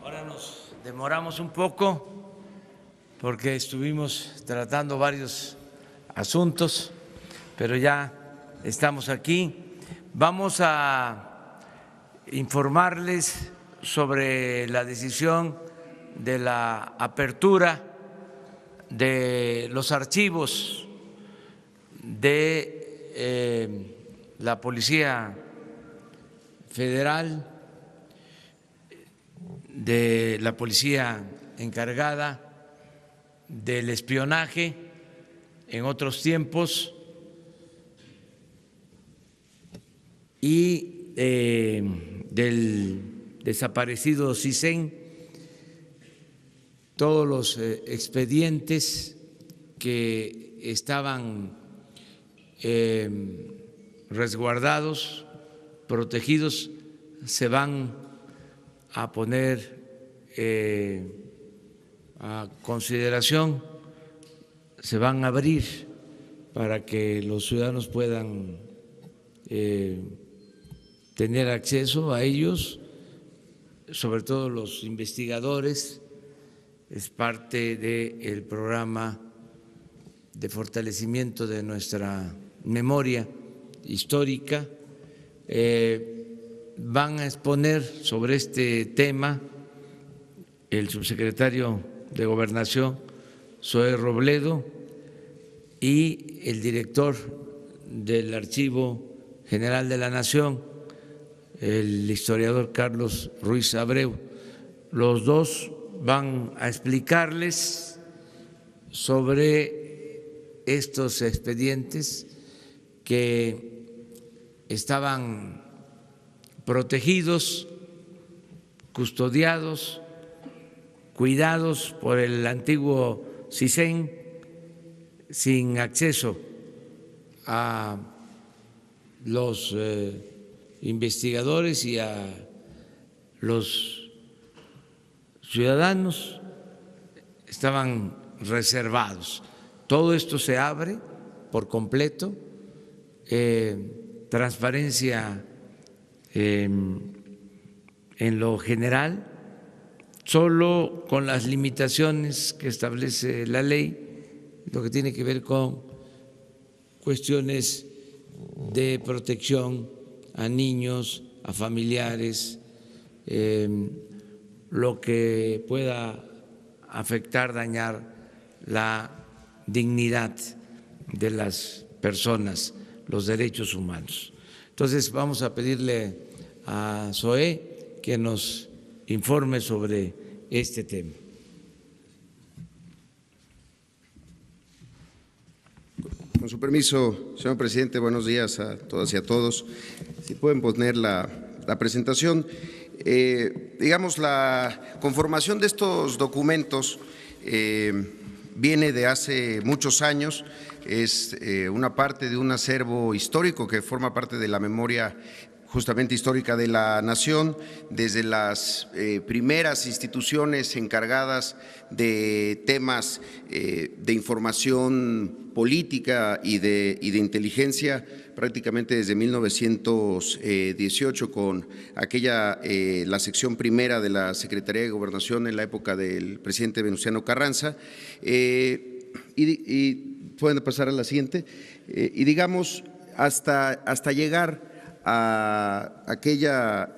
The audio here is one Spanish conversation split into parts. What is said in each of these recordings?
Ahora nos demoramos un poco porque estuvimos tratando varios asuntos, pero ya estamos aquí. Vamos a informarles sobre la decisión de la apertura de los archivos de la Policía Federal, de la policía encargada del espionaje en otros tiempos y del desaparecido CISEN, todos los expedientes que estaban resguardados, protegidos, se van a poner a consideración, se van a abrir para que los ciudadanos puedan tener acceso a ellos, sobre todo los investigadores. Es parte del programa de fortalecimiento de nuestra memoria histórica. Van a exponer sobre este tema el subsecretario de Gobernación, Zoé Robledo, y el director del Archivo General de la Nación, el historiador Carlos Ruiz Abreu. Los dos van a explicarles sobre estos expedientes que estaban protegidos, custodiados, cuidados por el antiguo CISEN, sin acceso a los investigadores y a los ciudadanos, estaban reservados. Todo esto se abre por completo, transparencia en lo general, solo con las limitaciones que establece la ley, lo que tiene que ver con cuestiones de protección a niños, a familiares, lo que pueda afectar, dañar la dignidad de las personas, los derechos humanos. Entonces vamos a pedirle a Zoé que nos informe sobre este tema. Con su permiso, señor presidente, buenos días a todas y a todos. Si pueden poner la presentación. Digamos, la conformación de estos documentos viene de hace muchos años, es una parte de un acervo histórico que forma parte de la memoria justamente histórica de la nación, desde las primeras instituciones encargadas de temas de información política y de inteligencia, prácticamente desde 1918 con aquella, la sección primera de la Secretaría de Gobernación en la época del presidente Venustiano Carranza, y pueden pasar a la siguiente, y digamos hasta llegar a aquella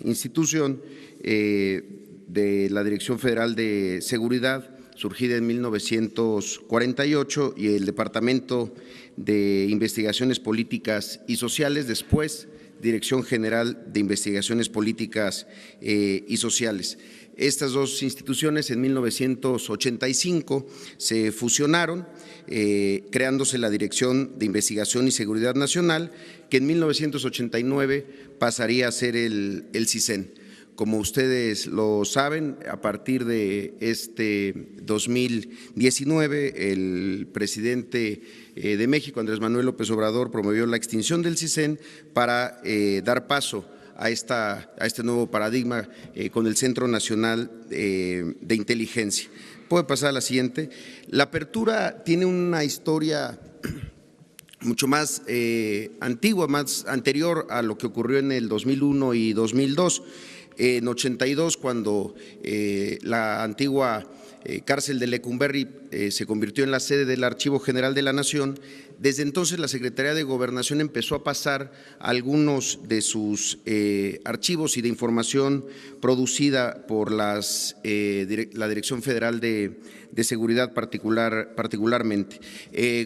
institución de la Dirección Federal de Seguridad, surgida en 1948, y el Departamento de Investigaciones Políticas y Sociales, después Dirección General de Investigaciones Políticas y Sociales. Estas dos instituciones en 1985 se fusionaron, creándose la Dirección de Investigación y Seguridad Nacional, que en 1989 pasaría a ser el CISEN. Como ustedes lo saben, a partir de este 2019, el presidente de México, Andrés Manuel López Obrador, promovió la extinción del CISEN para dar paso a este nuevo paradigma con el Centro Nacional de Inteligencia. Puede pasar a la siguiente. La apertura tiene una historia mucho más antigua, más anterior a lo que ocurrió en el 2001 y 2002. En 82, cuando la antigua cárcel de Lecumberri se convirtió en la sede del Archivo General de la Nación, desde entonces la Secretaría de Gobernación empezó a pasar algunos de sus archivos y de información producida por la Dirección Federal de Seguridad particularmente.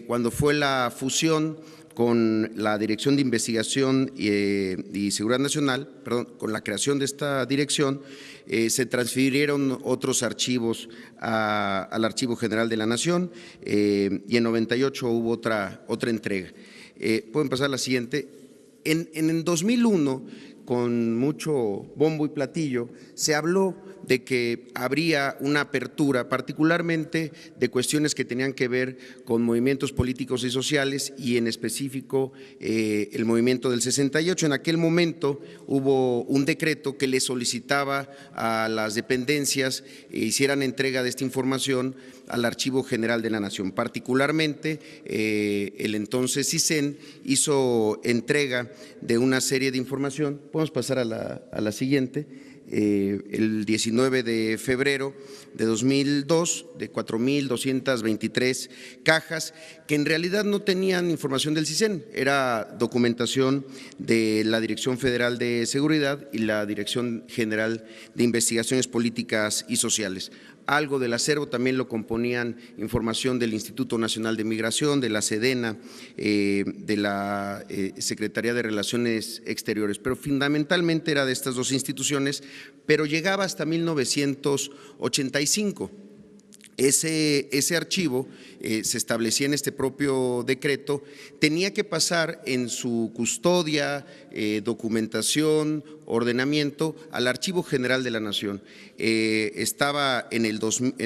Cuando fue la fusión con la Dirección de Investigación y Seguridad Nacional, perdón, con la creación de esta dirección, se transfirieron otros archivos al Archivo General de la Nación y en 98 hubo otra entrega. Pueden pasar a la siguiente. En 2001, con mucho bombo y platillo, se habló de que habría una apertura, particularmente de cuestiones que tenían que ver con movimientos políticos y sociales y en específico el movimiento del 68. En aquel momento hubo un decreto que le solicitaba a las dependencias hicieran entrega de esta información al Archivo General de la Nación. Particularmente, el entonces CISEN hizo entrega de una serie de información. Podemos pasar a la siguiente. El 19 de febrero de 2002, de 4,223 cajas, que en realidad no tenían información del CISEN, era documentación de la Dirección Federal de Seguridad y la Dirección General de Investigaciones Políticas y Sociales. Algo del acervo también lo componían información del Instituto Nacional de Migración, de la SEDENA, de la Secretaría de Relaciones Exteriores, pero fundamentalmente era de estas dos instituciones, pero llegaba hasta 1985. Ese archivo se establecía en este propio decreto, tenía que pasar en su custodia, documentación, ordenamiento al Archivo General de la Nación. Estaba en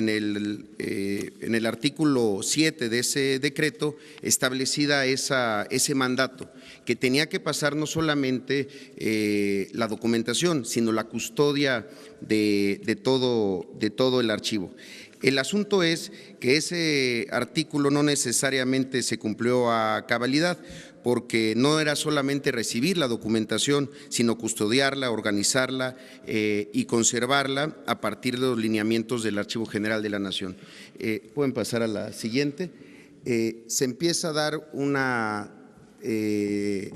el artículo 7 de ese decreto establecida ese mandato, que tenía que pasar no solamente la documentación, sino la custodia de todo el archivo. El asunto es que ese artículo no necesariamente se cumplió a cabalidad, porque no era solamente recibir la documentación, sino custodiarla, organizarla y conservarla a partir de los lineamientos del Archivo General de la Nación. Pueden pasar a la siguiente. Se empieza a dar una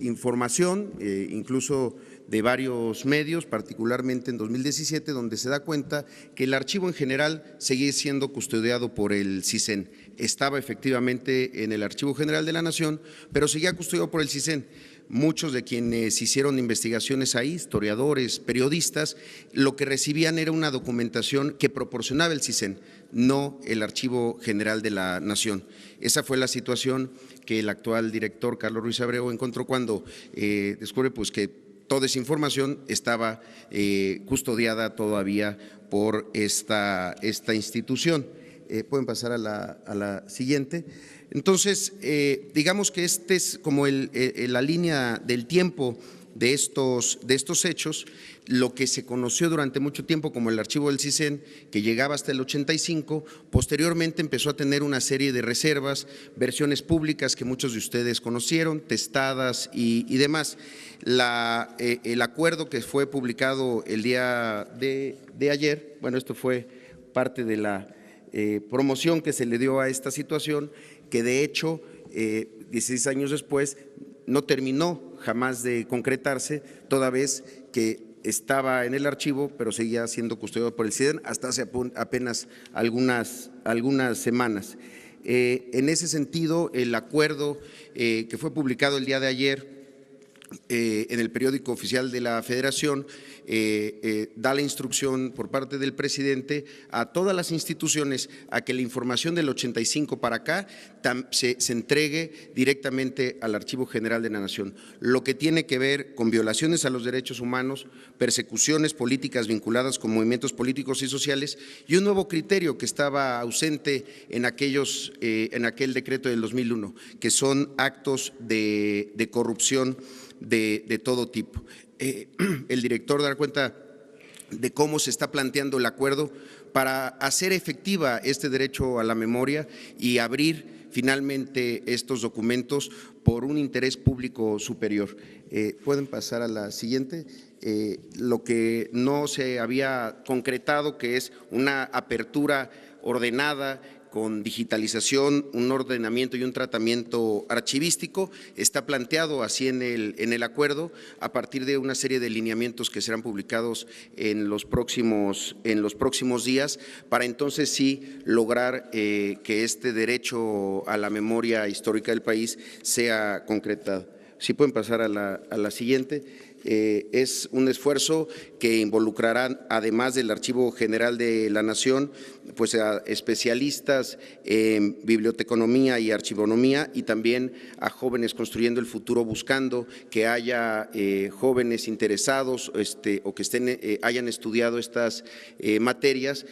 información, incluso de varios medios, particularmente en 2017, donde se da cuenta que el archivo en general seguía siendo custodiado por el CISEN. Estaba efectivamente en el Archivo General de la Nación, pero seguía custodiado por el CISEN. Muchos de quienes hicieron investigaciones ahí, historiadores, periodistas, lo que recibían era una documentación que proporcionaba el CISEN, no el Archivo General de la Nación. Esa fue la situación que el actual director, Carlos Ruiz Abreu, encontró cuando descubre pues, que toda esa información estaba custodiada todavía por esta institución. Pueden pasar a la siguiente. Entonces, digamos que este es como la línea del tiempo de estos hechos, lo que se conoció durante mucho tiempo como el archivo del CISEN, que llegaba hasta el 85, posteriormente empezó a tener una serie de reservas, versiones públicas que muchos de ustedes conocieron, testadas y demás. El acuerdo que fue publicado el día de ayer, bueno, esto fue parte de la promoción que se le dio a esta situación, que de hecho 16 años después no terminó jamás de concretarse, toda vez que estaba en el archivo, pero seguía siendo custodiado por el CISEN hasta hace apenas algunas semanas. En ese sentido, el acuerdo que fue publicado el día de ayer en el periódico oficial de la Federación da la instrucción por parte del presidente a todas las instituciones a que la información del 85 para acá se entregue directamente al Archivo General de la Nación, lo que tiene que ver con violaciones a los derechos humanos, persecuciones políticas vinculadas con movimientos políticos y sociales y un nuevo criterio que estaba ausente en aquel decreto del 2001, que son actos de corrupción de todo tipo. el director dar cuenta de cómo se está planteando el acuerdo para hacer efectiva este derecho a la memoria y abrir finalmente estos documentos por un interés público superior. Pueden pasar a la siguiente. Lo que no se había concretado, que es una apertura ordenada con digitalización, un ordenamiento y un tratamiento archivístico, está planteado así en el acuerdo a partir de una serie de lineamientos que serán publicados en los próximos días, para entonces sí lograr que este derecho a la memoria histórica del país sea concretado. Si pueden pasar a la siguiente. Es un esfuerzo que involucrará, además del Archivo General de la Nación, pues a especialistas en biblioteconomía y archivonomía, y también a jóvenes construyendo el futuro, buscando que haya jóvenes interesados o que hayan estudiado estas materias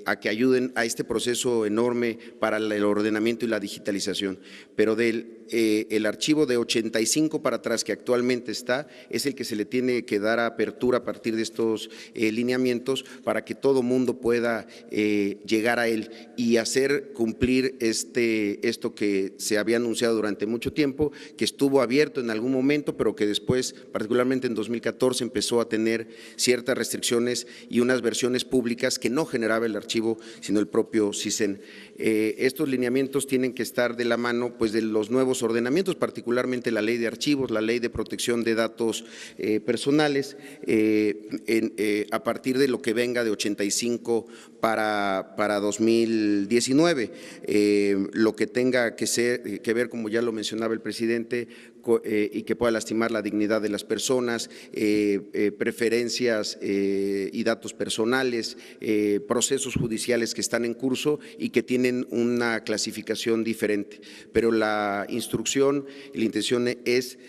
a que ayuden a este proceso enorme para el ordenamiento y la digitalización. Pero el archivo de 85 para atrás que actualmente está es el que se le tiene que dar apertura a partir de estos lineamientos para que todo mundo pueda llegar a él y hacer cumplir esto que se había anunciado durante mucho tiempo, que estuvo abierto en algún momento, pero que después, particularmente en 2014, empezó a tener ciertas restricciones y unas versiones públicas que no generaba el archivo, sino el propio CISEN. Estos lineamientos tienen que estar de la mano pues de los nuevos ordenamientos, particularmente la Ley de Archivos, la Ley de Protección de Datos Personales, a partir de lo que venga de 85 para 2019. Lo que tenga que ver, como ya lo mencionaba el presidente, y que pueda lastimar la dignidad de las personas, preferencias y datos personales, procesos judiciales que están en curso y que tienen una clasificación diferente. Pero la instrucción y la intención es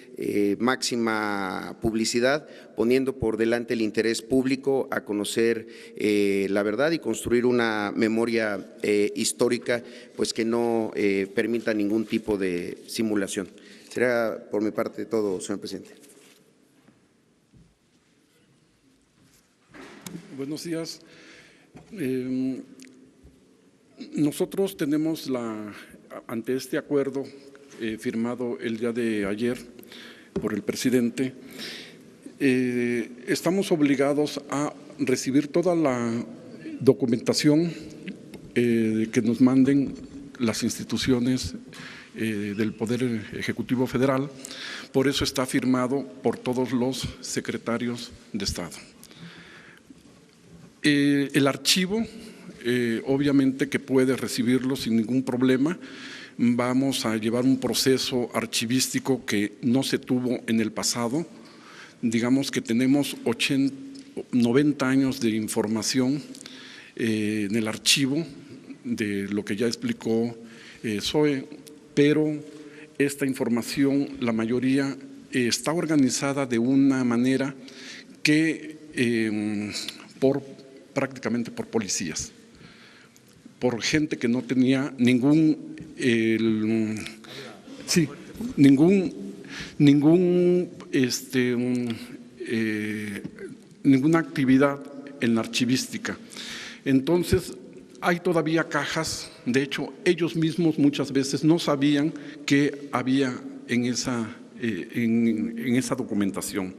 máxima publicidad, poniendo por delante el interés público a conocer la verdad y construir una memoria histórica pues que no permita ningún tipo de simulación. Será por mi parte todo, señor presidente. Buenos días. Nosotros tenemos ante este acuerdo firmado el día de ayer por el presidente, estamos obligados a recibir toda la documentación que nos manden las instituciones del Poder Ejecutivo Federal. Por eso está firmado por todos los secretarios de Estado. El archivo, obviamente que puede recibirlo sin ningún problema. Vamos a llevar un proceso archivístico que no se tuvo en el pasado. Digamos que tenemos 90 años de información en el archivo, de lo que ya explicó Zoe, pero esta información, la mayoría, está organizada de una manera que prácticamente por policías, por gente que no tenía ninguna actividad en la archivística. Entonces, hay todavía cajas, de hecho, ellos mismos muchas veces no sabían qué había en esa documentación.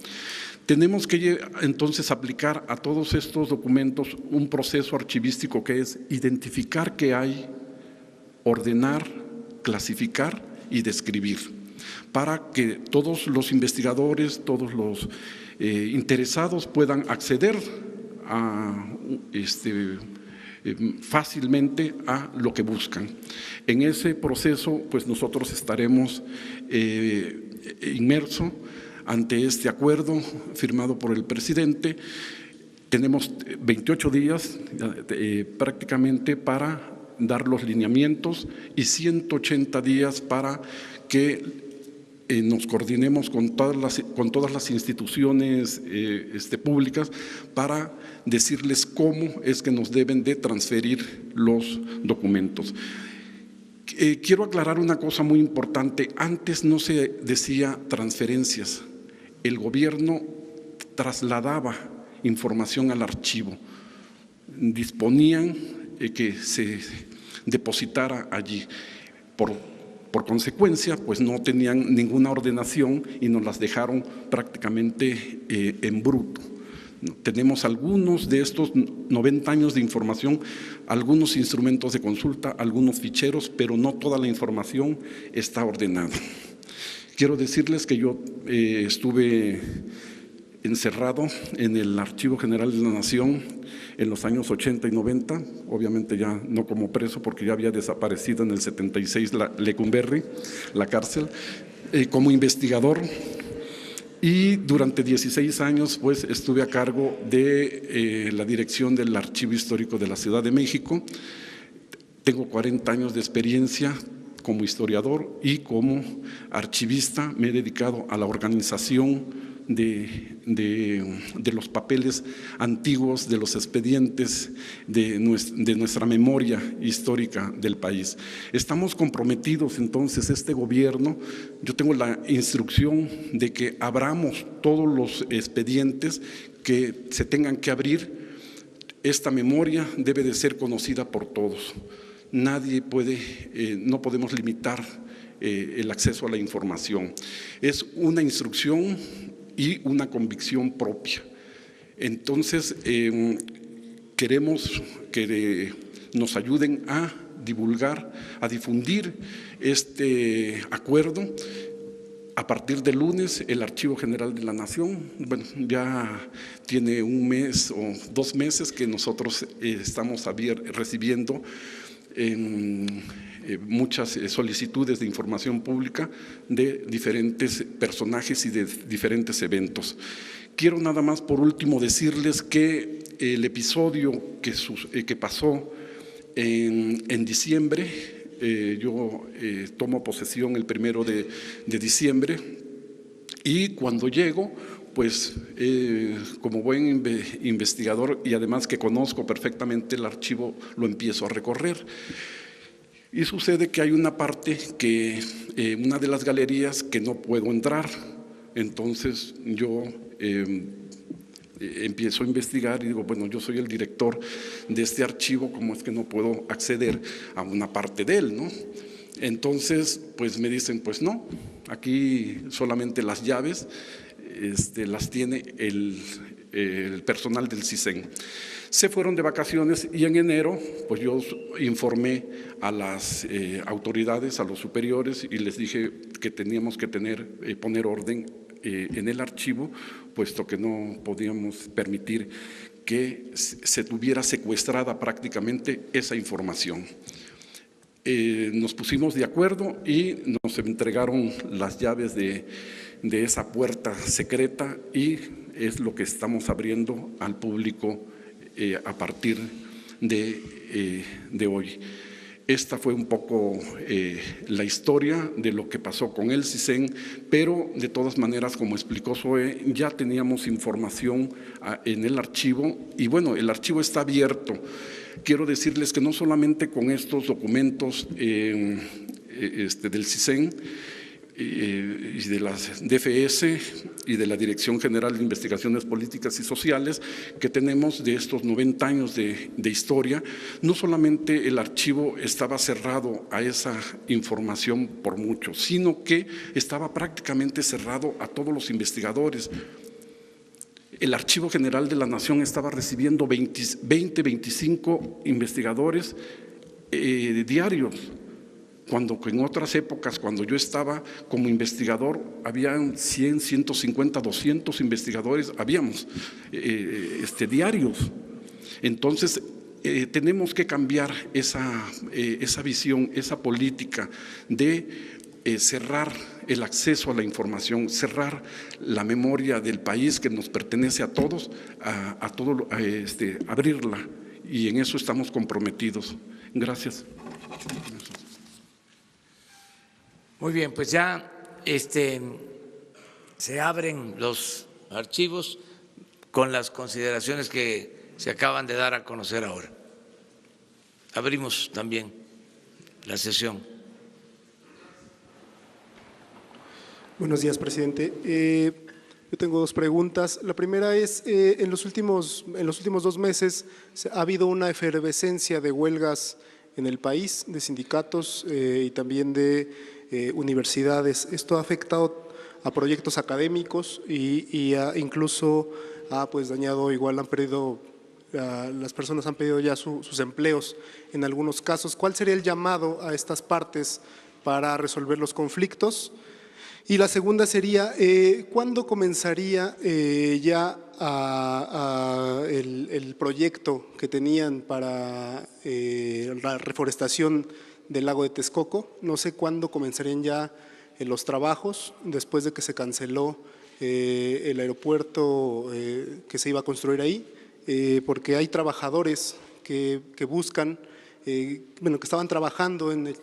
Tenemos que entonces aplicar a todos estos documentos un proceso archivístico que es identificar qué hay, ordenar, clasificar y describir, para que todos los investigadores, todos los interesados puedan acceder fácilmente a lo que buscan. En ese proceso, pues nosotros estaremos inmersos ante este acuerdo firmado por el presidente. Tenemos 28 días prácticamente para dar los lineamientos y 180 días para que nos coordinemos con todas las instituciones públicas para decirles cómo es que nos deben de transferir los documentos. Quiero aclarar una cosa muy importante. Antes no se decía transferencias. El gobierno trasladaba información al archivo. Disponían que se depositara allí. Por consecuencia, pues no tenían ninguna ordenación y nos las dejaron prácticamente en bruto. Tenemos algunos de estos 90 años de información, algunos instrumentos de consulta, algunos ficheros, pero no toda la información está ordenada. Quiero decirles que yo estuve encerrado en el Archivo General de la Nación en los años 80 y 90, obviamente ya no como preso porque ya había desaparecido en el 76 Lecumberri, la cárcel, como investigador. Y durante 16 años pues estuve a cargo de la dirección del Archivo Histórico de la Ciudad de México. Tengo 40 años de experiencia como historiador y como archivista. Me he dedicado a la organización de los papeles antiguos, de los expedientes, de nuestra memoria histórica del país. Estamos comprometidos entonces, este gobierno, yo tengo la instrucción de que abramos todos los expedientes que se tengan que abrir. Esta memoria debe de ser conocida por todos. Nadie puede, no podemos limitar el acceso a la información. Es una instrucción y una convicción propia. Entonces, queremos que nos ayuden a divulgar, a difundir este acuerdo. A partir del lunes, el Archivo General de la Nación, bueno, ya tiene un mes o 2 meses que nosotros estamos recibiendo muchas solicitudes de información pública de diferentes personajes y de diferentes eventos. Quiero nada más por último decirles que el episodio que pasó en diciembre, yo tomo posesión el 1 de diciembre y cuando llego, pues como buen investigador y además que conozco perfectamente el archivo, lo empiezo a recorrer. Y sucede que hay una parte una de las galerías que no puedo entrar. Entonces yo empiezo a investigar y digo, bueno, yo soy el director de este archivo, ¿cómo es que no puedo acceder a una parte de él, no? Entonces, pues me dicen, pues no, aquí solamente las llaves las tiene el personal del CISEN. Se fueron de vacaciones y en enero pues yo informé a las autoridades, a los superiores y les dije que teníamos que poner orden en el archivo, puesto que no podíamos permitir que se tuviera secuestrada prácticamente esa información. Nos pusimos de acuerdo y nos entregaron las llaves de esa puerta secreta y es lo que estamos abriendo al público a partir de hoy. Esta fue un poco la historia de lo que pasó con el CISEN, pero de todas maneras, como explicó Zoe, ya teníamos información en el archivo y bueno, el archivo está abierto. Quiero decirles que no solamente con estos documentos del CISEN y de las DFS y de la Dirección General de Investigaciones Políticas y Sociales que tenemos de estos 90 años de historia, no solamente el archivo estaba cerrado a esa información por mucho, sino que estaba prácticamente cerrado a todos los investigadores. El Archivo General de la Nación estaba recibiendo 25 investigadores diarios, cuando en otras épocas, cuando yo estaba como investigador, habían 100, 150, 200 investigadores, habíamos diarios. Entonces, tenemos que cambiar esa visión, esa política de cerrar el acceso a la información, cerrar la memoria del país que nos pertenece a todos, abrirla, y en eso estamos comprometidos. Gracias. Muy bien, pues ya se abren los archivos con las consideraciones que se acaban de dar a conocer ahora. Abrimos también la sesión. Buenos días, presidente. Yo tengo dos preguntas. La primera es, en los últimos 2 meses ha habido una efervescencia de huelgas en el país, de sindicatos y también de universidades. Esto ha afectado a proyectos académicos y incluso ha pues dañado, igual han perdido, las personas han perdido ya sus empleos en algunos casos. ¿Cuál sería el llamado a estas partes para resolver los conflictos? Y la segunda sería, ¿cuándo comenzaría ya el proyecto que tenían para la reforestación del lago de Texcoco? No sé cuándo comenzarían ya los trabajos, después de que se canceló el aeropuerto que se iba a construir ahí, porque hay trabajadores que buscan, bueno, que estaban trabajando en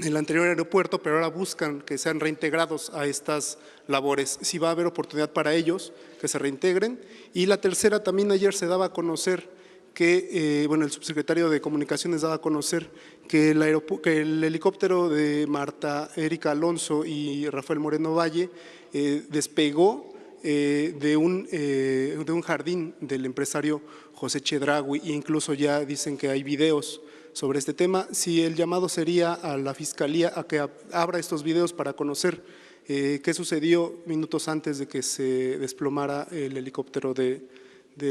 el anterior aeropuerto, pero ahora buscan que sean reintegrados a estas labores. Si va a haber oportunidad para ellos que se reintegren. Y la tercera, también ayer se daba a conocer que, bueno, el subsecretario de Comunicaciones daba a conocer que el helicóptero de Marta Erika Alonso y Rafael Moreno Valle despegó de un jardín del empresario José Chedraui, e incluso ya dicen que hay videos sobre este tema. Si el llamado sería a la Fiscalía a que abra estos videos para conocer qué sucedió minutos antes de que se desplomara el helicóptero de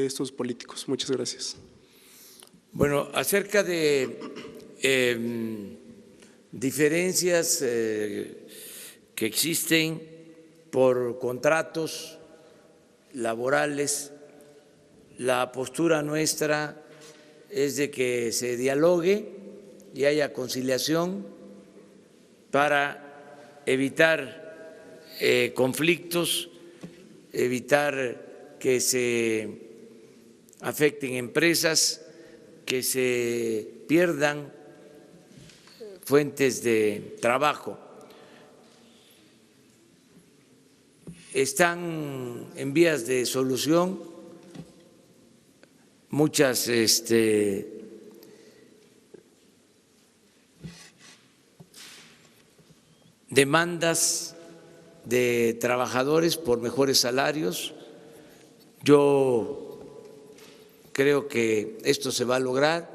estos políticos. Muchas gracias. Bueno, acerca de diferencias que existen por contratos laborales, la postura nuestra es de que se dialogue y haya conciliación para evitar conflictos, evitar que se afecten empresas, que se pierdan fuentes de trabajo. Están en vías de solución muchas demandas de trabajadores por mejores salarios. Yo creo que esto se va a lograr.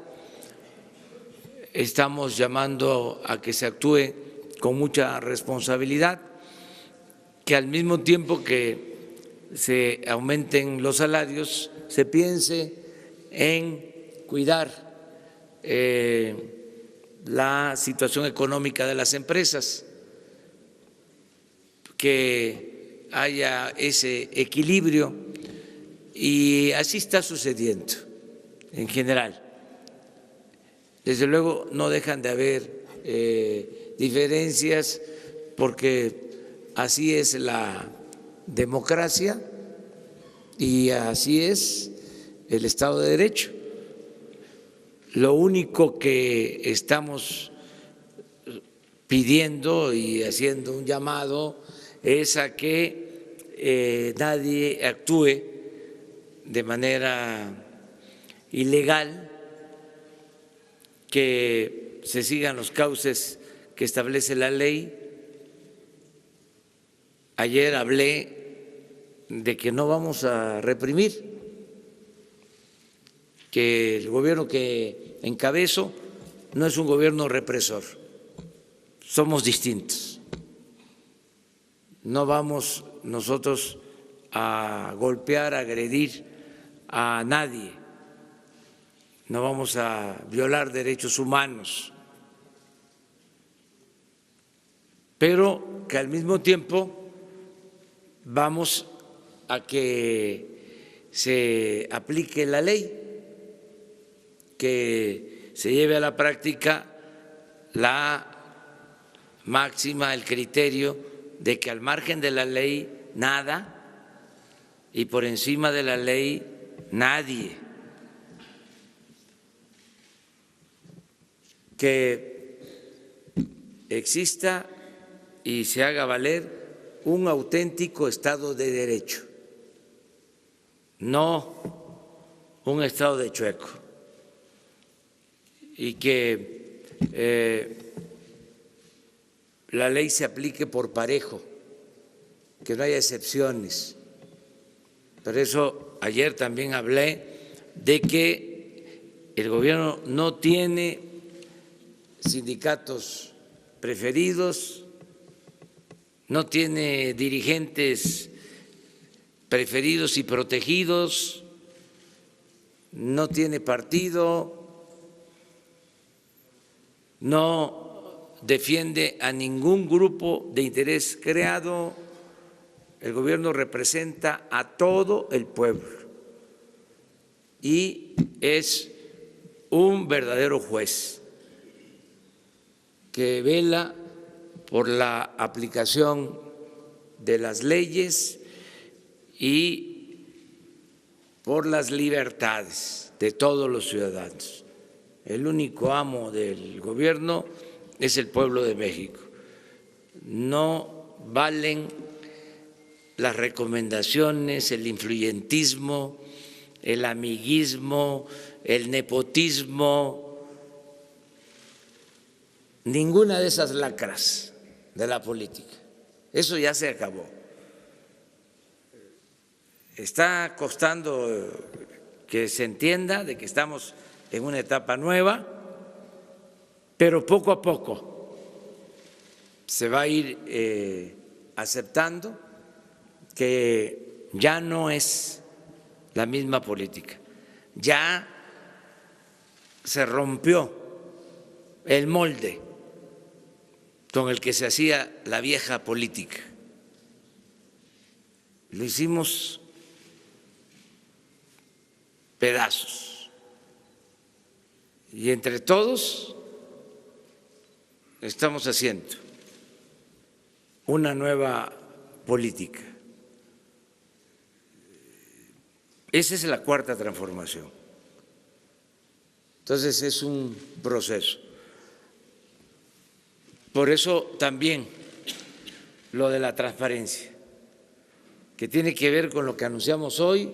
Estamos llamando a que se actúe con mucha responsabilidad, que al mismo tiempo que se aumenten los salarios, se piense en cuidar la situación económica de las empresas, que haya ese equilibrio, y así está sucediendo en general. Desde luego no dejan de haber diferencias, porque así es la democracia y así es el Estado de Derecho. Lo único que estamos pidiendo y haciendo un llamado es a que nadie actúe de manera ilegal, que se sigan los cauces que establece la ley. Ayer hablé de que no vamos a reprimir, que el gobierno que encabezo no es un gobierno represor, somos distintos. No vamos nosotros a golpear, a agredir a nadie, no vamos a violar derechos humanos, pero que al mismo tiempo vamos a que se aplique la ley, que se lleve a la práctica la máxima, el criterio de que al margen de la ley nada y por encima de la ley nadie, que exista y se haga valer un auténtico Estado de Derecho, no un Estado de chueco, y que la ley se aplique por parejo, que no haya excepciones, Por eso ayer también hablé de que el gobierno no tiene sindicatos preferidos, no tiene dirigentes preferidos y protegidos, no tiene partido, no defiende a ningún grupo de interés creado. El gobierno representa a todo el pueblo y es un verdadero juez que vela por la aplicación de las leyes y por las libertades de todos los ciudadanos. El único amo del gobierno es el pueblo de México. No valen las recomendaciones, el influyentismo, el amiguismo, el nepotismo, ninguna de esas lacras de la política. Eso ya se acabó. Está costando que se entienda de que estamos en una etapa nueva, pero poco a poco se va a ir aceptando que ya no es la misma política, ya se rompió el molde con el que se hacía la vieja política. Lo hicimos pedazos y entre todos estamos haciendo una nueva política. Esa es la cuarta transformación. Entonces es un proceso. Por eso también lo de la transparencia, que tiene que ver con lo que anunciamos hoy,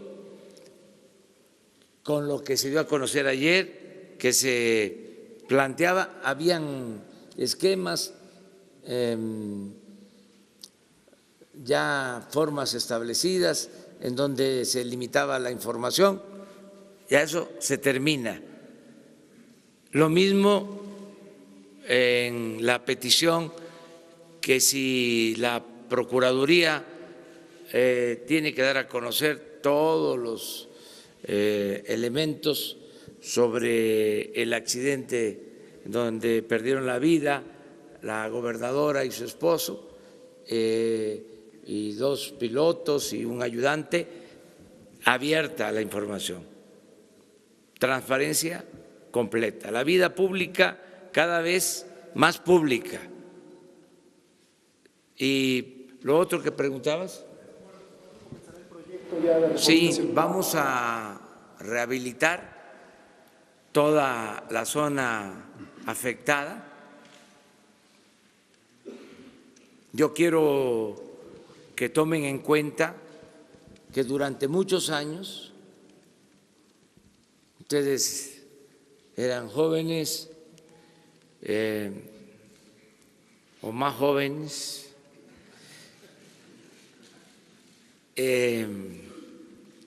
con lo que se dio a conocer ayer, que se planteaba, habían esquemas, ya formas establecidas en donde se limitaba la información, ya eso se termina. Lo mismo en la petición que si la Procuraduría tiene que dar a conocer todos los elementos sobre el accidente donde perdieron la vida la gobernadora y su esposo, y 2 pilotos y un ayudante, abierta la información, transparencia completa, la vida pública cada vez más pública. Y lo otro que preguntabas, sí, vamos a rehabilitar toda la zona afectada. Yo quiero que tomen en cuenta que durante muchos años, ustedes eran jóvenes o más jóvenes,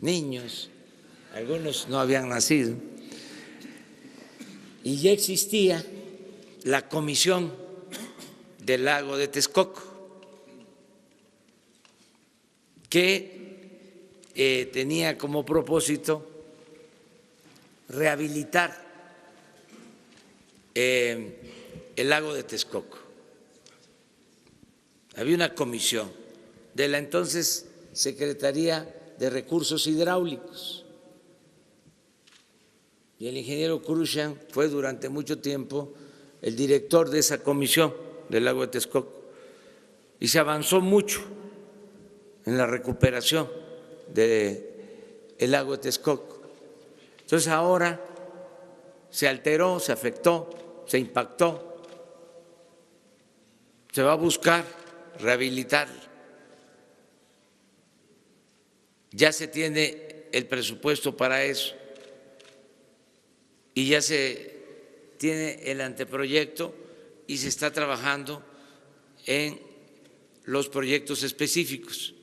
niños, algunos no habían nacido, y ya existía la Comisión del Lago de Texcoco, que tenía como propósito rehabilitar el lago de Texcoco. Había una comisión de la entonces Secretaría de Recursos Hidráulicos y el ingeniero Krushan fue durante mucho tiempo el director de esa comisión del lago de Texcoco y se avanzó mucho en la recuperación del lago de Texcoco. Entonces ahora se alteró, se afectó, se impactó, se va a buscar rehabilitar. Ya se tiene el presupuesto para eso y ya se tiene el anteproyecto y se está trabajando en los proyectos específicos.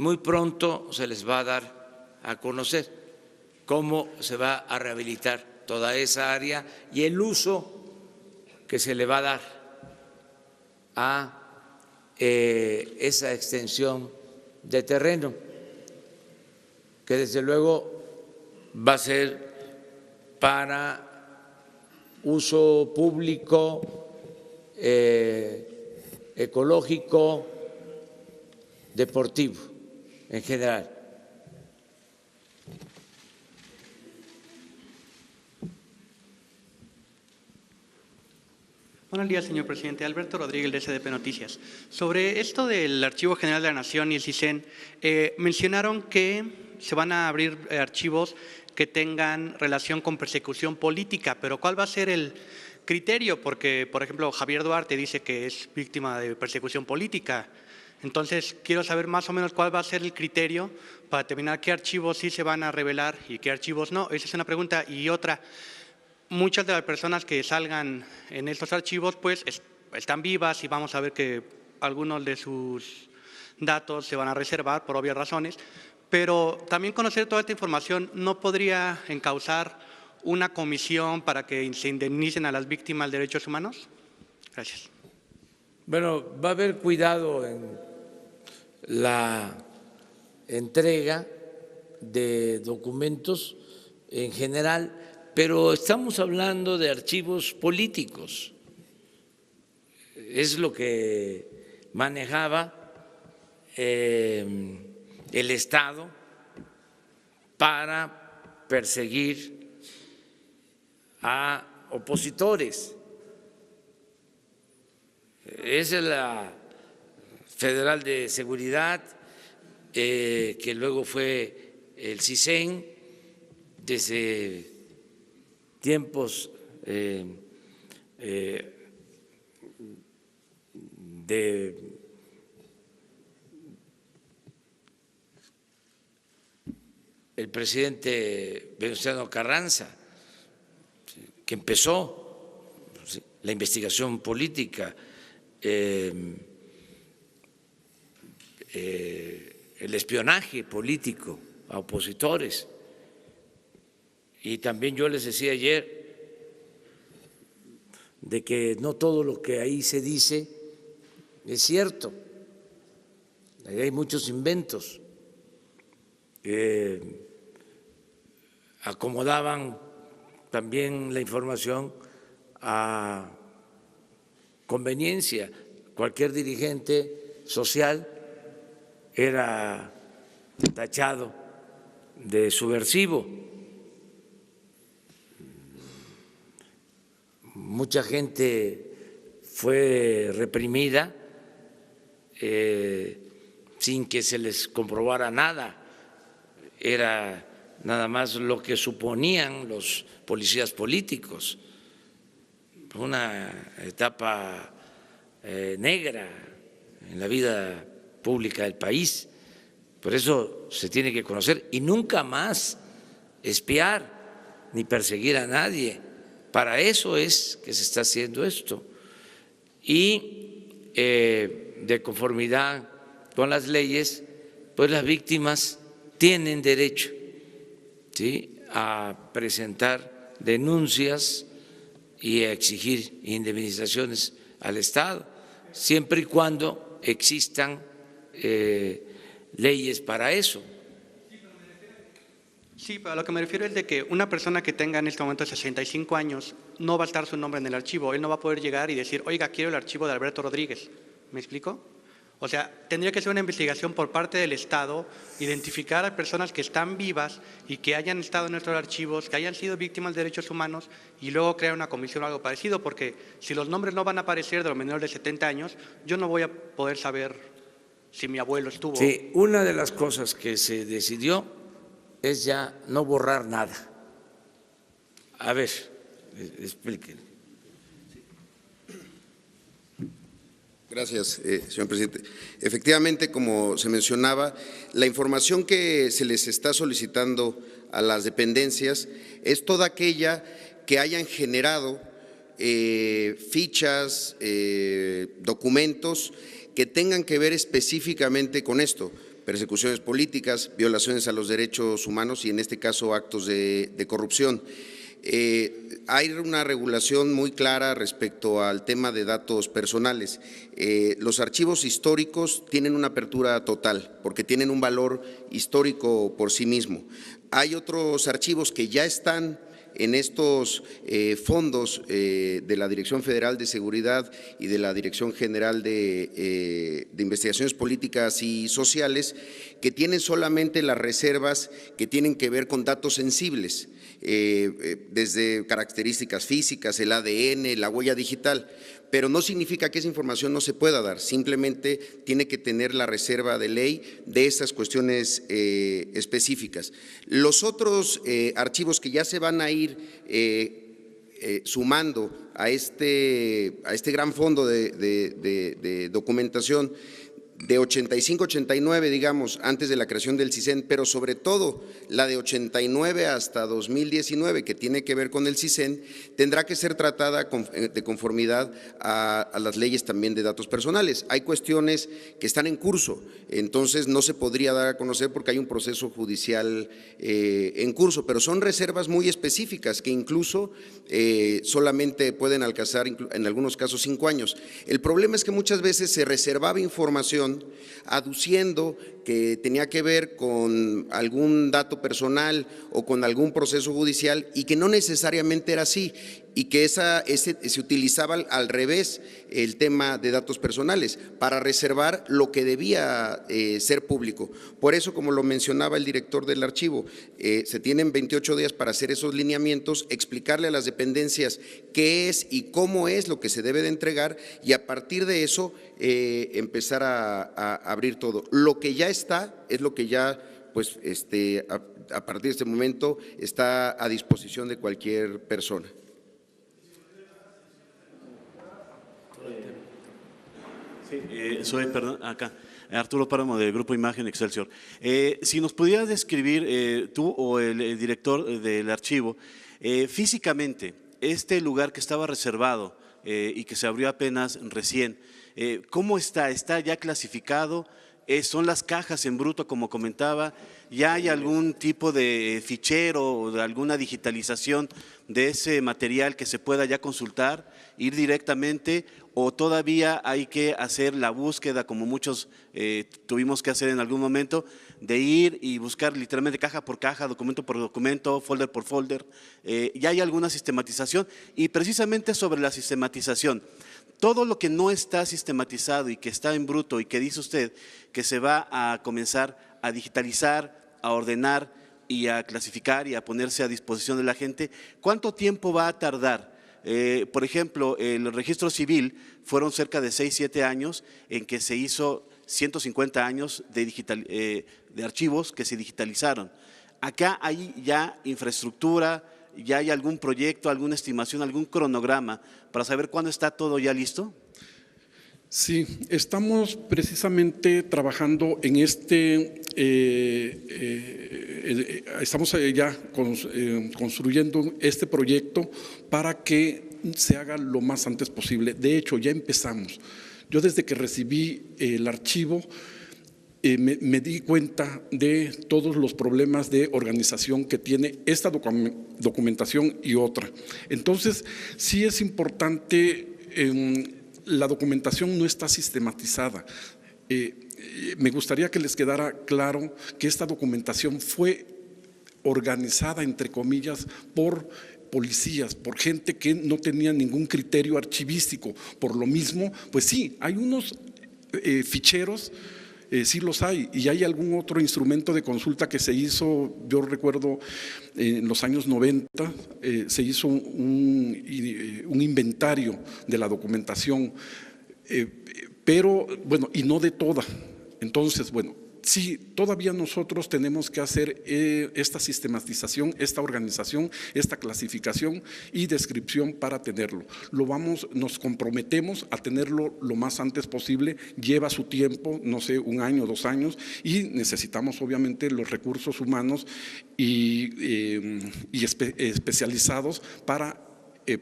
muy pronto se les va a dar a conocer cómo se va a rehabilitar toda esa área y el uso que se le va a dar a esa extensión de terreno, que desde luego va a ser para uso público, ecológico, deportivo en general. Buenos días, señor presidente. Alberto Rodríguez, de SDP Noticias. Sobre esto del Archivo General de la Nación y el CISEN, mencionaron que se van a abrir archivos que tengan relación con persecución política, pero ¿cuál va a ser el criterio? Porque, por ejemplo, Javier Duarte dice que es víctima de persecución política. Entonces, quiero saber más o menos cuál va a ser el criterio para determinar qué archivos sí se van a revelar y qué archivos no. Esa es una pregunta. Y otra, muchas de las personas que salgan en estos archivos pues están vivas y vamos a ver que algunos de sus datos se van a reservar por obvias razones, pero también conocer toda esta información no podría encauzar una comisión para que se indemnicen a las víctimas de derechos humanos. Gracias. Bueno, va a haber cuidado en la entrega de documentos en general, pero estamos hablando de archivos políticos. Es lo que manejaba el Estado para perseguir a opositores. Es la Federal de Seguridad, que luego fue el CISEN, desde tiempos de el presidente Venustiano Carranza, que empezó la investigación política, el espionaje político a opositores. Y también yo les decía ayer de que no todo lo que ahí se dice es cierto. Ahí hay muchos inventos que acomodaban también la información a conveniencia. Cualquier dirigente social era tachado de subversivo. Mucha gente fue reprimida sin que se les comprobara nada. Era nada más lo que suponían los policías políticos. Una etapa negra en la vida pública del país. Por eso se tiene que conocer y nunca más espiar ni perseguir a nadie. Para eso es que se está haciendo esto. Y de conformidad con las leyes, pues las víctimas tienen derecho, ¿sí?, a presentar denuncias y a exigir indemnizaciones al Estado, siempre y cuando existan leyes para eso. Sí, pero a lo que me refiero es de que una persona que tenga en este momento 65 años no va a estar su nombre en el archivo. Él no va a poder llegar y decir, oiga, quiero el archivo de Alberto Rodríguez. ¿Me explico? O sea, tendría que ser una investigación por parte del Estado, identificar a personas que están vivas y que hayan estado en nuestros archivos, que hayan sido víctimas de derechos humanos y luego crear una comisión o algo parecido, porque si los nombres no van a aparecer de los menores de 70 años, yo no voy a poder saber si mi abuelo estuvo. Sí, una de las cosas que se decidió es ya no borrar nada. A ver, explíquenlo. Gracias, señor presidente. Efectivamente, como se mencionaba, la información que se les está solicitando a las dependencias es toda aquella que hayan generado fichas, documentos que tengan que ver específicamente con esto. persecuciones políticas, violaciones a los derechos humanos y en este caso actos de corrupción. Hay una regulación muy clara respecto al tema de datos personales. Los archivos históricos tienen una apertura total porque tienen un valor histórico por sí mismo. Hay otros archivos que ya están en estos fondos de la Dirección Federal de Seguridad y de la Dirección General de Investigaciones Políticas y Sociales, que tienen solamente las reservas que tienen que ver con datos sensibles, desde características físicas, el ADN, la huella digital, pero no significa que esa información no se pueda dar, simplemente tiene que tener la reserva de ley de esas cuestiones específicas. Los otros archivos que ya se van a ir sumando a este gran fondo de documentación de 85-89, digamos, antes de la creación del CISEN, pero sobre todo la de 89 hasta 2019, que tiene que ver con el CISEN, tendrá que ser tratada de conformidad a las leyes también de datos personales. Hay cuestiones que están en curso, entonces no se podría dar a conocer porque hay un proceso judicial en curso, pero son reservas muy específicas que incluso solamente pueden alcanzar en algunos casos 5 años. El problema es que muchas veces se reservaba información aduciendo que tenía que ver con algún dato personal o con algún proceso judicial y que no necesariamente era así y que se utilizaba al revés el tema de datos personales para reservar lo que debía ser público. Por eso, como lo mencionaba el director del archivo, se tienen 28 días para hacer esos lineamientos, explicarle a las dependencias qué es y cómo es lo que se debe de entregar y a partir de eso empezar a abrir todo. Lo que ya está es lo que ya, pues, a partir de este momento está a disposición de cualquier persona. Soy, perdón, acá, Arturo Páramo del Grupo Imagen Excelsior. Si nos pudieras describir tú o el director del archivo, físicamente, este lugar que estaba reservado y que se abrió apenas recién, ¿cómo está? ¿Está ya clasificado? ¿Son las cajas en bruto, como comentaba? ¿Ya hay algún tipo de fichero o de alguna digitalización de ese material que se pueda ya consultar, ir directamente, o todavía hay que hacer la búsqueda, como muchos tuvimos que hacer en algún momento, de ir y buscar literalmente caja por caja, documento por documento, folder por folder? ¿Ya hay alguna sistematización? Y precisamente sobre la sistematización, todo lo que no está sistematizado y que está en bruto y que dice usted que se va a comenzar a digitalizar, a ordenar y a clasificar y a ponerse a disposición de la gente, ¿cuánto tiempo va a tardar? Por ejemplo, el registro civil fueron cerca de 6-7 años en que se hizo 150 años de archivos que se digitalizaron. Acá hay ya infraestructura, ya hay algún proyecto, alguna estimación, algún cronograma para saber cuándo está todo ya listo. Sí, estamos precisamente trabajando en estamos ya construyendo este proyecto para que se haga lo más antes posible. De hecho, ya empezamos. Yo desde que recibí el archivo me di cuenta de todos los problemas de organización que tiene esta documentación y otra. Entonces, sí es importante. La documentación no está sistematizada. Me gustaría que les quedara claro que esta documentación fue organizada, entre comillas, por policías, por gente que no tenía ningún criterio archivístico. Por lo mismo, pues sí, hay unos ficheros, sí los hay, y hay algún otro instrumento de consulta que se hizo, yo recuerdo en los años 90, se hizo un inventario de la documentación, pero bueno, y no de toda. Entonces, bueno, sí, todavía nosotros tenemos que hacer esta sistematización, esta organización, esta clasificación y descripción para tenerlo. Nos comprometemos a tenerlo lo más antes posible, lleva su tiempo, no sé, 1 año, 2 años, y necesitamos obviamente los recursos humanos y especializados para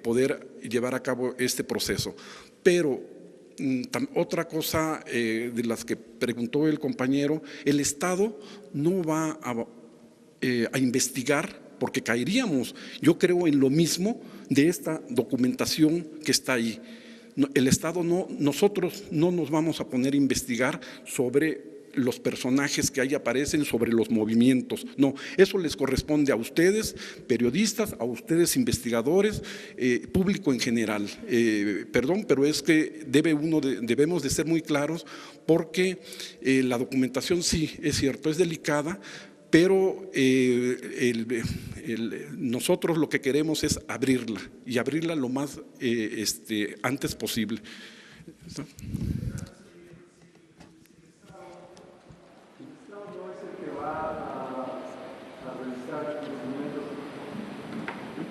poder llevar a cabo este proceso. Pero Otra cosa de las que preguntó el compañero, el Estado no va a investigar, porque caeríamos, yo creo, en lo mismo de esta documentación que está ahí. El Estado nosotros no nos vamos a poner a investigar sobre los personajes que ahí aparecen, sobre los movimientos. No, eso les corresponde a ustedes, periodistas, a ustedes, investigadores, público en general. Perdón, pero es que debemos de ser muy claros, porque la documentación sí, es cierto, es delicada, pero nosotros lo que queremos es abrirla, y abrirla lo más antes posible.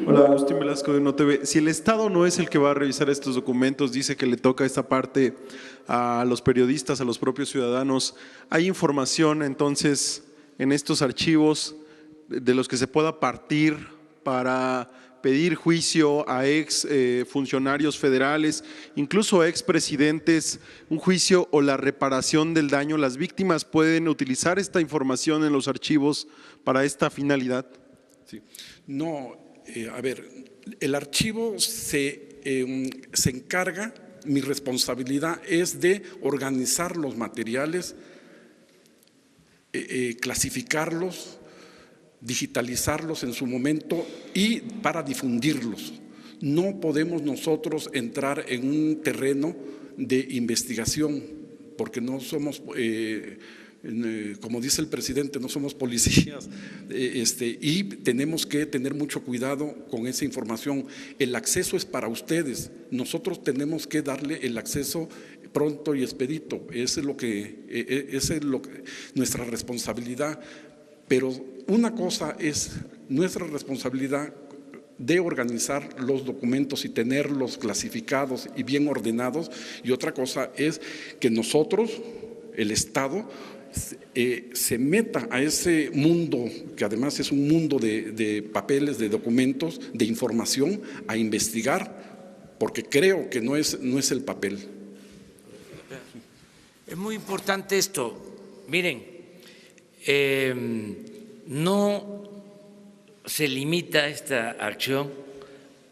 Hola, Agustín Velasco de NoTV. Si el Estado no es el que va a revisar estos documentos, dice que le toca esta parte a los periodistas, a los propios ciudadanos. ¿Hay información entonces en estos archivos de los que se pueda partir para pedir juicio a ex funcionarios federales, incluso ex presidentes, un juicio o la reparación del daño? ¿Las víctimas pueden utilizar esta información en los archivos para esta finalidad? Sí. No. A ver, el archivo se encarga, mi responsabilidad es de organizar los materiales, clasificarlos, digitalizarlos en su momento y para difundirlos. No podemos nosotros entrar en un terreno de investigación, porque no somos… como dice el presidente, no somos policías, y tenemos que tener mucho cuidado con esa información. El acceso es para ustedes, nosotros tenemos que darle el acceso pronto y expedito. Esa es nuestra responsabilidad. Pero una cosa es nuestra responsabilidad de organizar los documentos y tenerlos clasificados y bien ordenados, y otra cosa es que nosotros, el Estado, se meta a ese mundo, que además es un mundo de papeles, de documentos, de información, a investigar, porque creo que no es el papel. Es muy importante esto. Miren, no se limita esta acción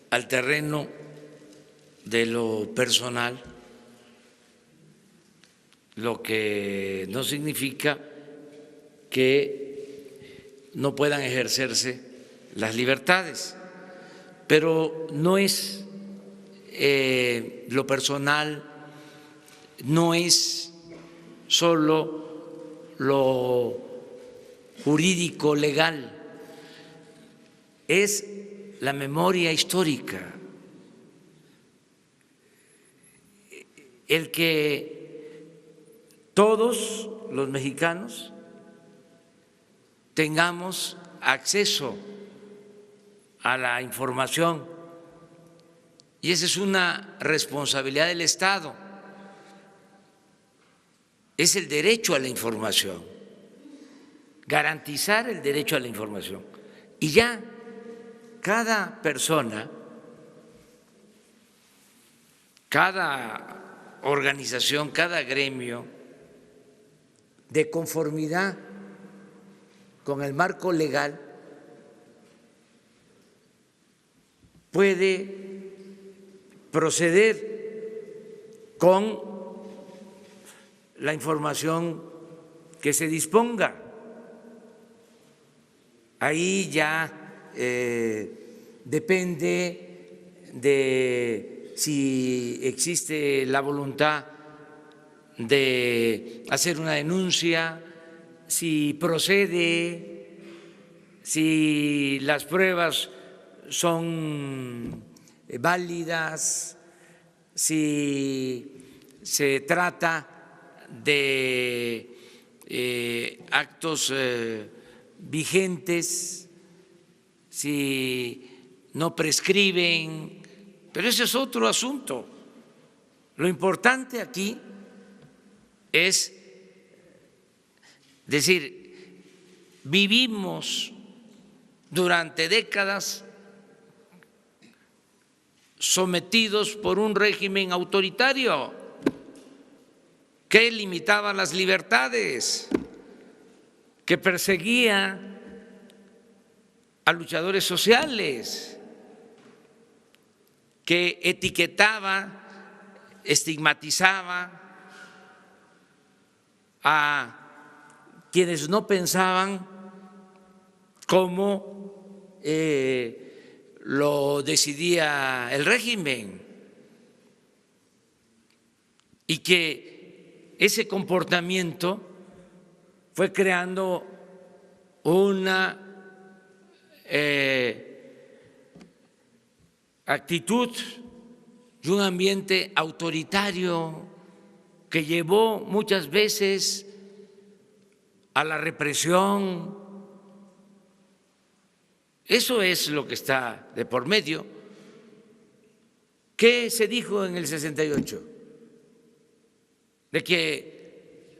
al terreno de lo personal, lo que no significa que no puedan ejercerse las libertades, pero no es lo personal, no es solo lo jurídico legal, es la memoria histórica, el que todos los mexicanos tengamos acceso a la información, y esa es una responsabilidad del Estado, es el derecho a la información, garantizar el derecho a la información. Y ya cada persona, cada organización, cada gremio, de conformidad con el marco legal, puede proceder con la información que se disponga. Ahí ya depende de si existe la voluntad de hacer una denuncia, si procede, si las pruebas son válidas, si se trata de actos vigentes, si no prescriben, pero ese es otro asunto. Lo importante aquí es decir, vivimos durante décadas sometidos por un régimen autoritario que limitaba las libertades, que perseguía a luchadores sociales, que etiquetaba, estigmatizaba a quienes no pensaban como lo decidía el régimen, y que ese comportamiento fue creando una actitud y un ambiente autoritario que llevó muchas veces a la represión. Eso es lo que está de por medio. ¿Qué se dijo en el 68? De que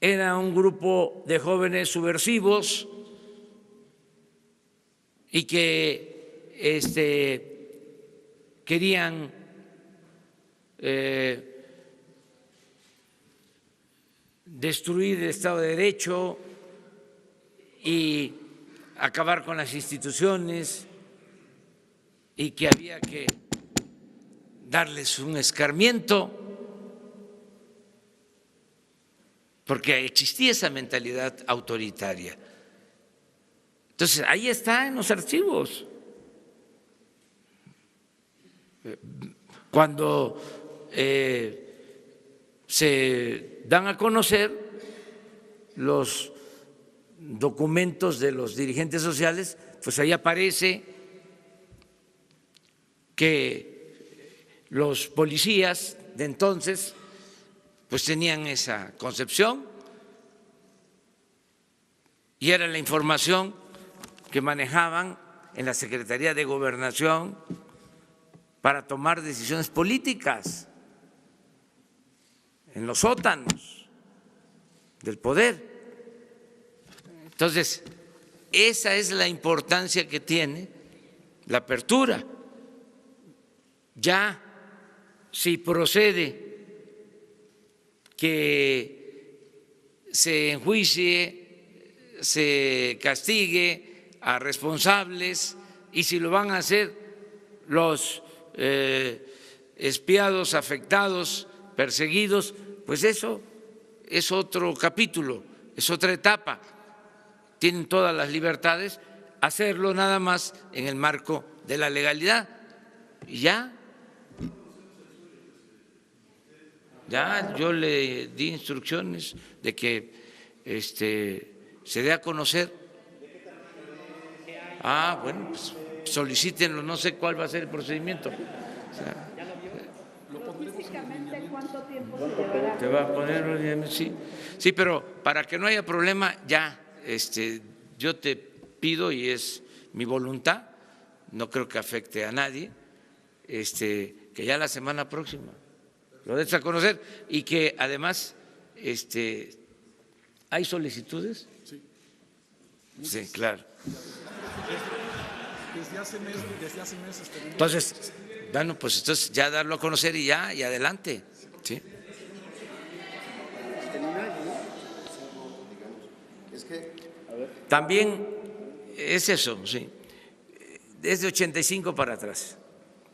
era un grupo de jóvenes subversivos y que querían destruir el Estado de Derecho y acabar con las instituciones, y que había que darles un escarmiento, porque existía esa mentalidad autoritaria. Entonces, ahí está en los archivos. Cuando se dan a conocer los documentos de los dirigentes sociales, pues ahí aparece que los policías de entonces pues tenían esa concepción y era la información que manejaban en la Secretaría de Gobernación para tomar decisiones políticas en los sótanos del poder. Entonces, esa es la importancia que tiene la apertura. Ya, si procede que se enjuicie, se castigue a responsables, y si lo van a hacer los espiados, afectados, perseguidos, pues eso es otro capítulo, es otra etapa. Tienen todas las libertades, hacerlo nada más en el marco de la legalidad. Y ya yo le di instrucciones de que se dé a conocer. Bueno, pues solicítenlo, no sé cuál va a ser el procedimiento. Físicamente, ¿cuánto tiempo se llevará? Te va a poner, sí, pero para que no haya problema, ya, yo te pido, y es mi voluntad, no creo que afecte a nadie, que ya la semana próxima lo des a conocer, y que además ¿hay solicitudes? Sí, claro. Desde hace meses tenemos. Entonces, bueno, pues entonces ya darlo a conocer y ya, y adelante. ¿Sí? También es eso, sí. Es de 85 para atrás.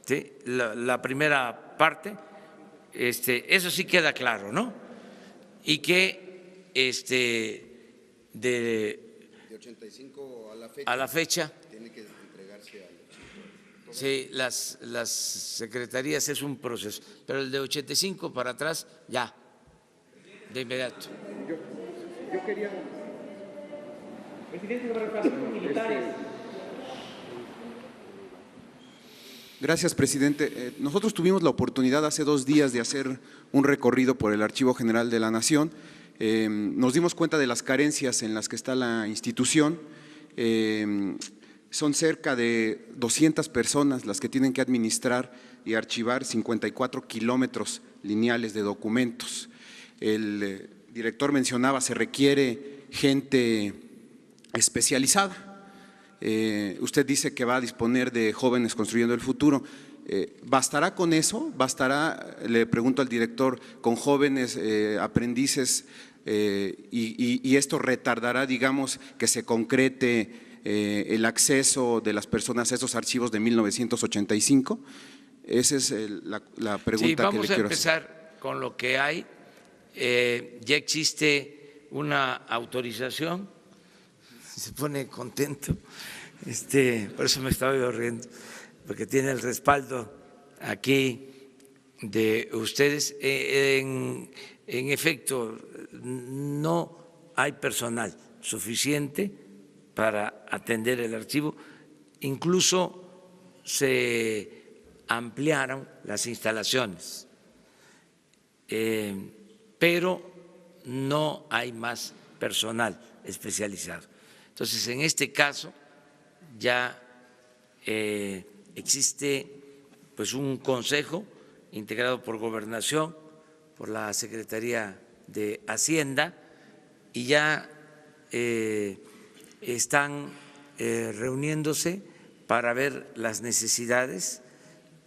¿Sí? La primera parte, eso sí queda claro, ¿no? Y que de 85 a la fecha tiene que entregarse al. sí, las secretarías es un proceso, pero el de 85 para atrás ya, de inmediato. Yo quería. Presidente, sobre relaciones militares. Gracias, presidente. Nosotros tuvimos la oportunidad hace 2 días de hacer un recorrido por el Archivo General de la Nación. Nos dimos cuenta de las carencias en las que está la institución. Son cerca de 200 personas las que tienen que administrar y archivar 54 kilómetros lineales de documentos. El director mencionaba, se requiere gente especializada. Usted dice que va a disponer de jóvenes construyendo el futuro. ¿Bastará con eso? ¿Bastará, le pregunto al director, con jóvenes aprendices y esto retardará, digamos, que se concrete el acceso de las personas a esos archivos de 1985? Esa es la pregunta que le quiero hacer. Vamos a empezar con lo que hay. Ya existe una autorización, se pone contento, por eso me estaba riendo, porque tiene el respaldo aquí de ustedes. En efecto, no hay personal suficiente para atender el archivo, incluso se ampliaron las instalaciones, pero no hay más personal especializado. Entonces, en este caso ya existe pues un consejo integrado por Gobernación, por la Secretaría de Hacienda, y ya están reuniéndose para ver las necesidades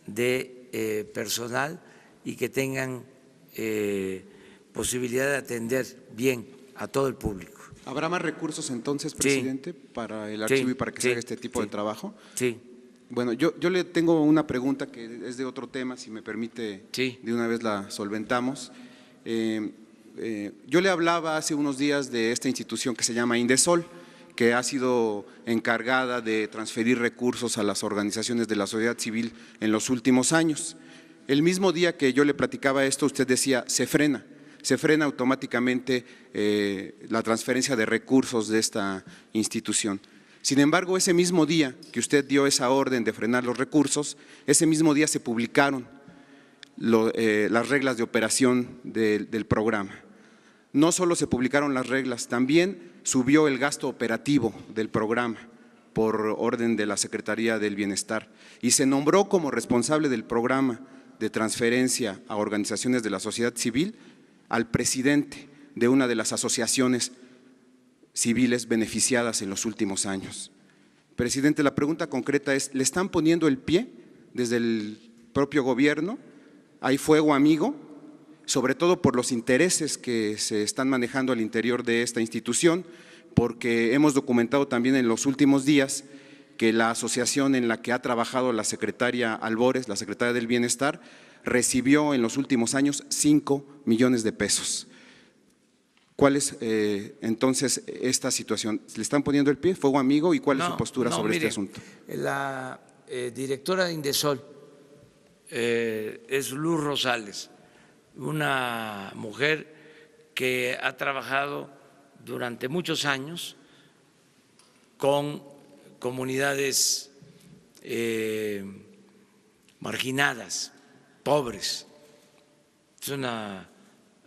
de personal y que tengan posibilidad de atender bien a todo el público. ¿Habrá más recursos entonces, presidente, para el archivo y para que se haga este tipo de trabajo? Sí. Bueno, yo le tengo una pregunta que es de otro tema, si me permite, de una vez la solventamos. Yo le hablaba hace unos días de esta institución que se llama Indesol, que ha sido encargada de transferir recursos a las organizaciones de la sociedad civil en los últimos años. El mismo día que yo le platicaba esto, usted decía, se frena automáticamente la transferencia de recursos de esta institución. Sin embargo, ese mismo día que usted dio esa orden de frenar los recursos, ese mismo día se publicaron las reglas de operación del programa. No solo se publicaron las reglas, también subió el gasto operativo del programa por orden de la Secretaría del Bienestar y se nombró como responsable del programa de transferencia a organizaciones de la sociedad civil al presidente de una de las asociaciones civiles beneficiadas en los últimos años. Presidente, la pregunta concreta es, ¿le están poniendo el pie desde el propio gobierno? ¿Hay fuego amigo? Sobre todo por los intereses que se están manejando al interior de esta institución, porque hemos documentado también en los últimos días que la asociación en la que ha trabajado la secretaria Albores, la secretaria del Bienestar, recibió en los últimos años 5 millones de pesos. ¿Cuál es entonces esta situación? ¿Le están poniendo el pie, fuego amigo, y cuál es su postura sobre este asunto? La directora de Indesol es Luz Rosales, una mujer que ha trabajado durante muchos años con comunidades marginadas, pobres. Es una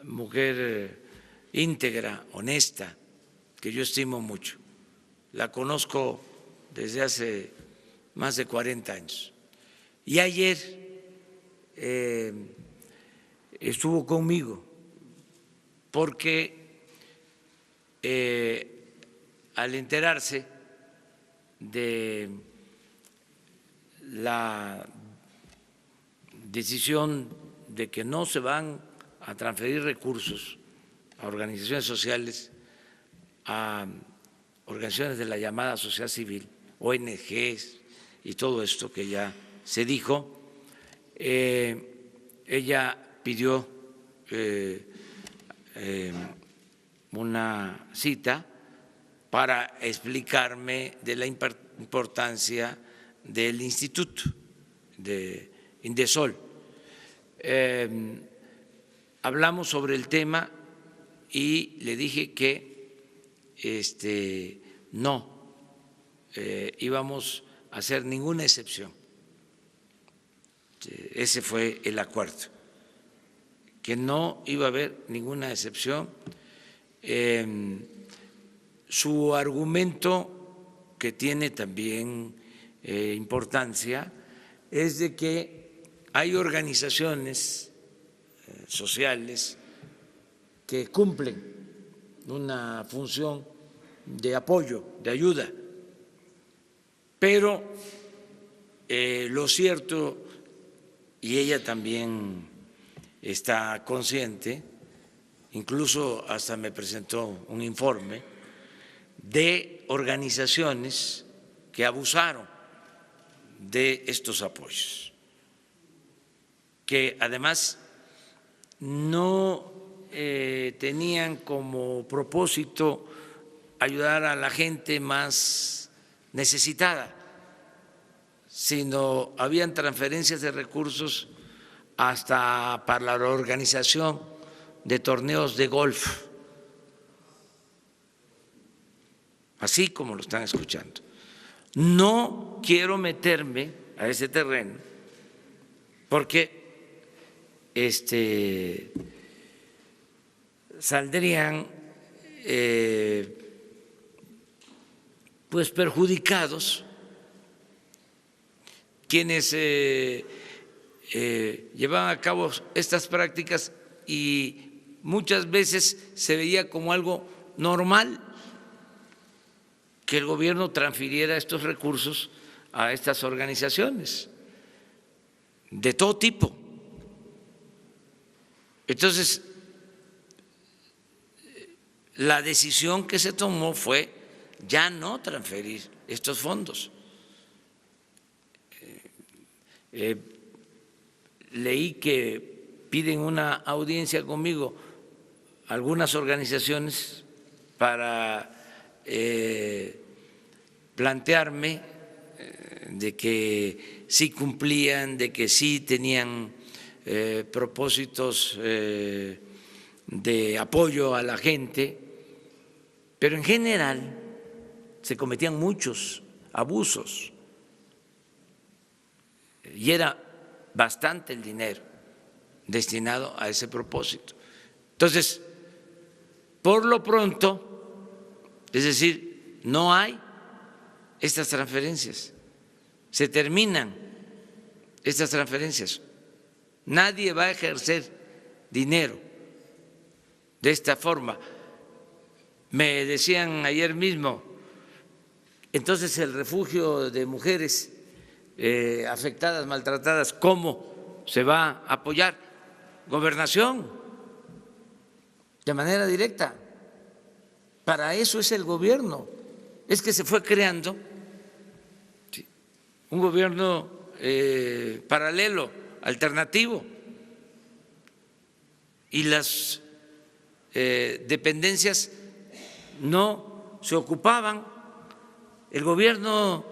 mujer íntegra, honesta, que yo estimo mucho. La conozco desde hace más de 40 años. Y ayer estuvo conmigo porque al enterarse de la decisión de que no se van a transferir recursos a organizaciones sociales, a organizaciones de la llamada sociedad civil, ONGs y todo esto que ya se dijo, ella pidió una cita para explicarme de la importancia del instituto de Indesol. Hablamos sobre el tema y le dije que no íbamos a hacer ninguna excepción. Ese fue el acuerdo, que no iba a haber ninguna excepción. Su argumento, que tiene también importancia, es de que hay organizaciones sociales que cumplen una función de apoyo, de ayuda, pero lo cierto y ella también está consciente, incluso hasta me presentó un informe de organizaciones que abusaron de estos apoyos, que además no tenían como propósito ayudar a la gente más necesitada, sino habían transferencias de recursos hasta para la organización de torneos de golf, así como lo están escuchando. No quiero meterme a ese terreno porque saldrían pues perjudicados quienes llevaban a cabo estas prácticas y muchas veces se veía como algo normal que el gobierno transfiriera estos recursos a estas organizaciones de todo tipo. Entonces, la decisión que se tomó fue ya no transferir estos fondos. Leí que piden una audiencia conmigo algunas organizaciones para plantearme de que sí cumplían, de que sí tenían propósitos de apoyo a la gente, pero en general se cometían muchos abusos y era bastante el dinero destinado a ese propósito. Entonces, por lo pronto, es decir, no hay estas transferencias, se terminan estas transferencias, nadie va a ejercer dinero de esta forma. Me decían ayer mismo, entonces el refugio de mujeres afectadas, maltratadas, ¿cómo se va a apoyar? Gobernación, de manera directa. Para eso es el gobierno. Es que se fue creando un gobierno paralelo, alternativo, y las dependencias no se ocupaban. El gobierno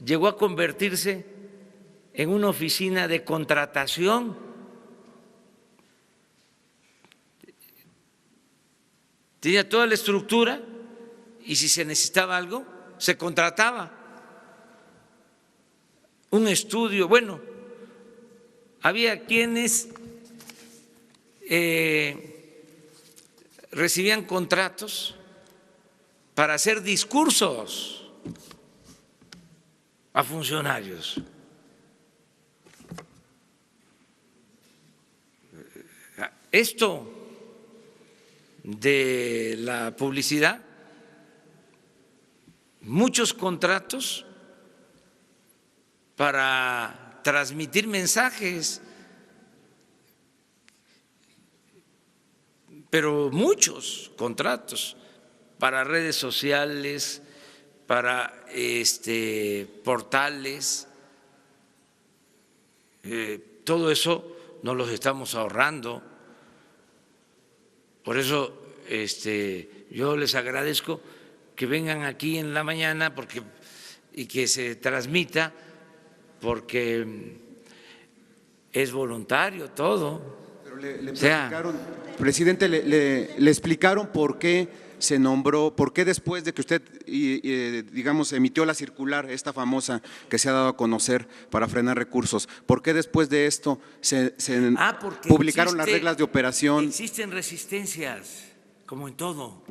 llegó a convertirse en una oficina de contratación. Tenía toda la estructura y si se necesitaba algo, se contrataba. Un estudio, bueno, había quienes recibían contratos para hacer discursos a funcionarios. Esto de la publicidad, muchos contratos para transmitir mensajes, pero muchos contratos para redes sociales, para portales, todo eso nos los estamos ahorrando. Por eso yo les agradezco que vengan aquí en la mañana y que se transmita, porque es voluntario todo. Pero le explicaron, presidente, le explicaron por qué se nombró, por qué después de que usted, digamos, emitió la circular, esta famosa que se ha dado a conocer para frenar recursos, por qué después de esto se publicaron las reglas de operación. Existen resistencias, como en todo.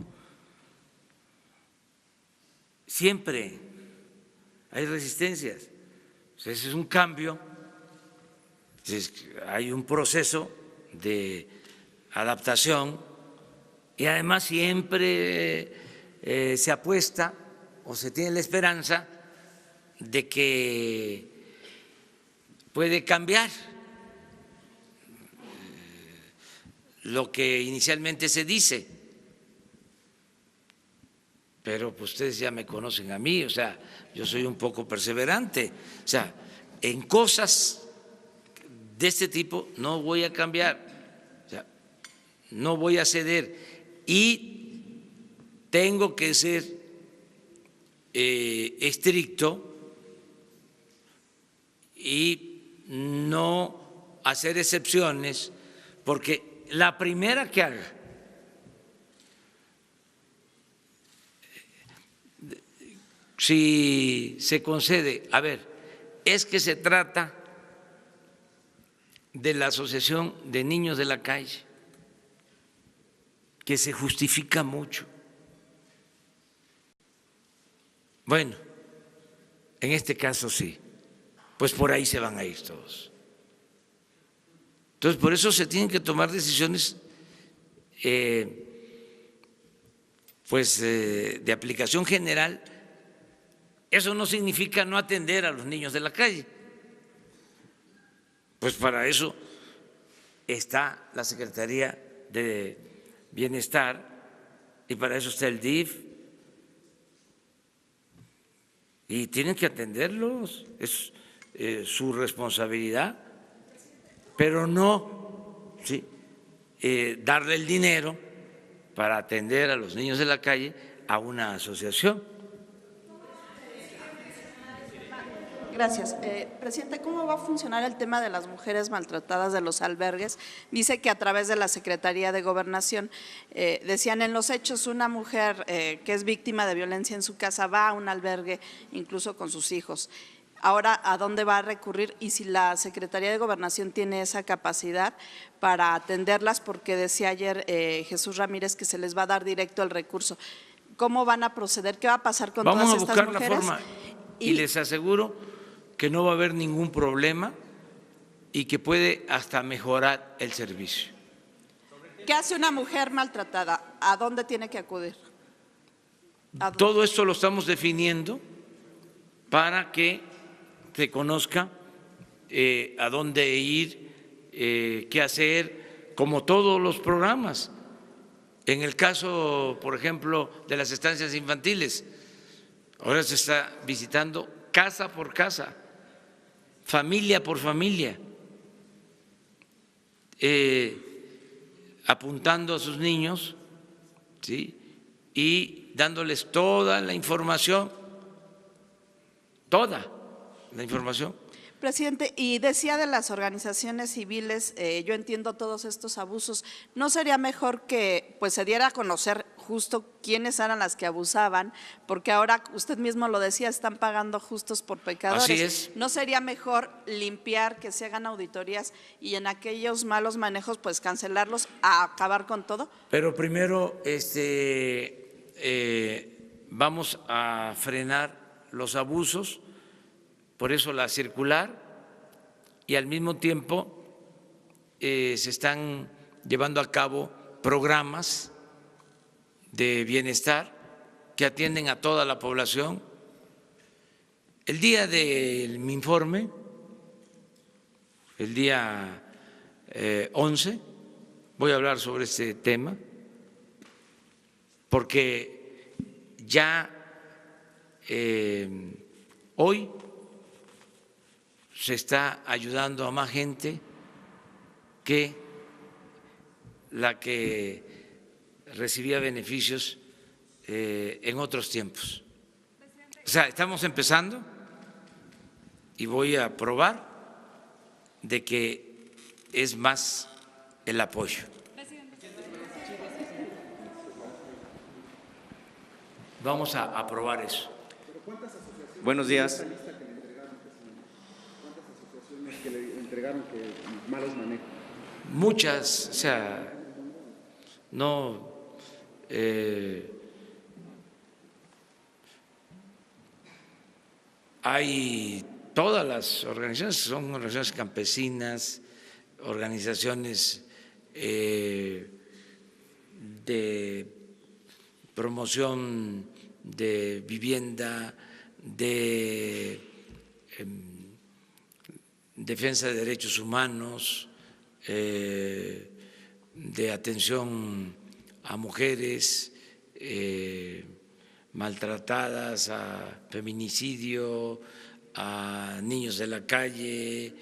Siempre hay resistencias. Ese es un cambio, hay un proceso de adaptación y además siempre se apuesta o se tiene la esperanza de que puede cambiar lo que inicialmente se dice. Pero pues ustedes ya me conocen a mí, o sea, yo soy un poco perseverante. O sea, en cosas de este tipo no voy a cambiar, o sea, no voy a ceder y tengo que ser estricto y no hacer excepciones, porque la primera que haga si se concede, a ver, es que se trata de la Asociación de Niños de la Calle, que se justifica mucho. Bueno, en este caso sí, pues por ahí se van a ir todos. Entonces, por eso se tienen que tomar decisiones de aplicación general. Eso no significa no atender a los niños de la calle. Pues para eso está la Secretaría de Bienestar y para eso está el DIF. Y tienen que atenderlos, es su responsabilidad, pero no darle el dinero para atender a los niños de la calle a una asociación. Gracias. Presidente, ¿cómo va a funcionar el tema de las mujeres maltratadas de los albergues? Dice que a través de la Secretaría de Gobernación, decían en los hechos, una mujer que es víctima de violencia en su casa va a un albergue incluso con sus hijos. Ahora, ¿a dónde va a recurrir? Y si la Secretaría de Gobernación tiene esa capacidad para atenderlas, porque decía ayer Jesús Ramírez que se les va a dar directo el recurso. ¿Cómo van a proceder? ¿Qué va a pasar con todas estas mujeres? Vamos a buscar la forma y les aseguro que no va a haber ningún problema y que puede hasta mejorar el servicio. ¿Qué hace una mujer maltratada? ¿A dónde tiene que acudir? Todo esto lo estamos definiendo para que se conozca a dónde ir, qué hacer, como todos los programas. En el caso, por ejemplo, de las estancias infantiles, ahora se está visitando casa por casa, familia por familia, apuntando a sus niños, ¿sí?, y dándoles toda la información, Presidente, y decía de las organizaciones civiles, yo entiendo todos estos abusos, ¿no sería mejor que pues se diera a conocer justo quiénes eran las que abusaban? Porque ahora, usted mismo lo decía, están pagando justos por pecadores. Así es. ¿No sería mejor limpiar, que se hagan auditorías y en aquellos malos manejos pues cancelarlos, a acabar con todo? Pero primero vamos a frenar los abusos, por eso la circular, y al mismo tiempo se están llevando a cabo programas de bienestar que atienden a toda la población. El día de mi informe, el día 11, voy a hablar sobre este tema, porque ya hoy se está ayudando a más gente que la que recibía beneficios en otros tiempos. O sea, estamos empezando y voy a probar de que es más el apoyo. Vamos a aprobar eso. Buenos días. ¿Cuántas asociaciones que le entregaron que malos manejos? Muchas, o sea, no hay todas las organizaciones, son organizaciones campesinas, organizaciones de promoción de vivienda, de defensa de derechos humanos, de atención a mujeres maltratadas, a feminicidio, a niños de la calle,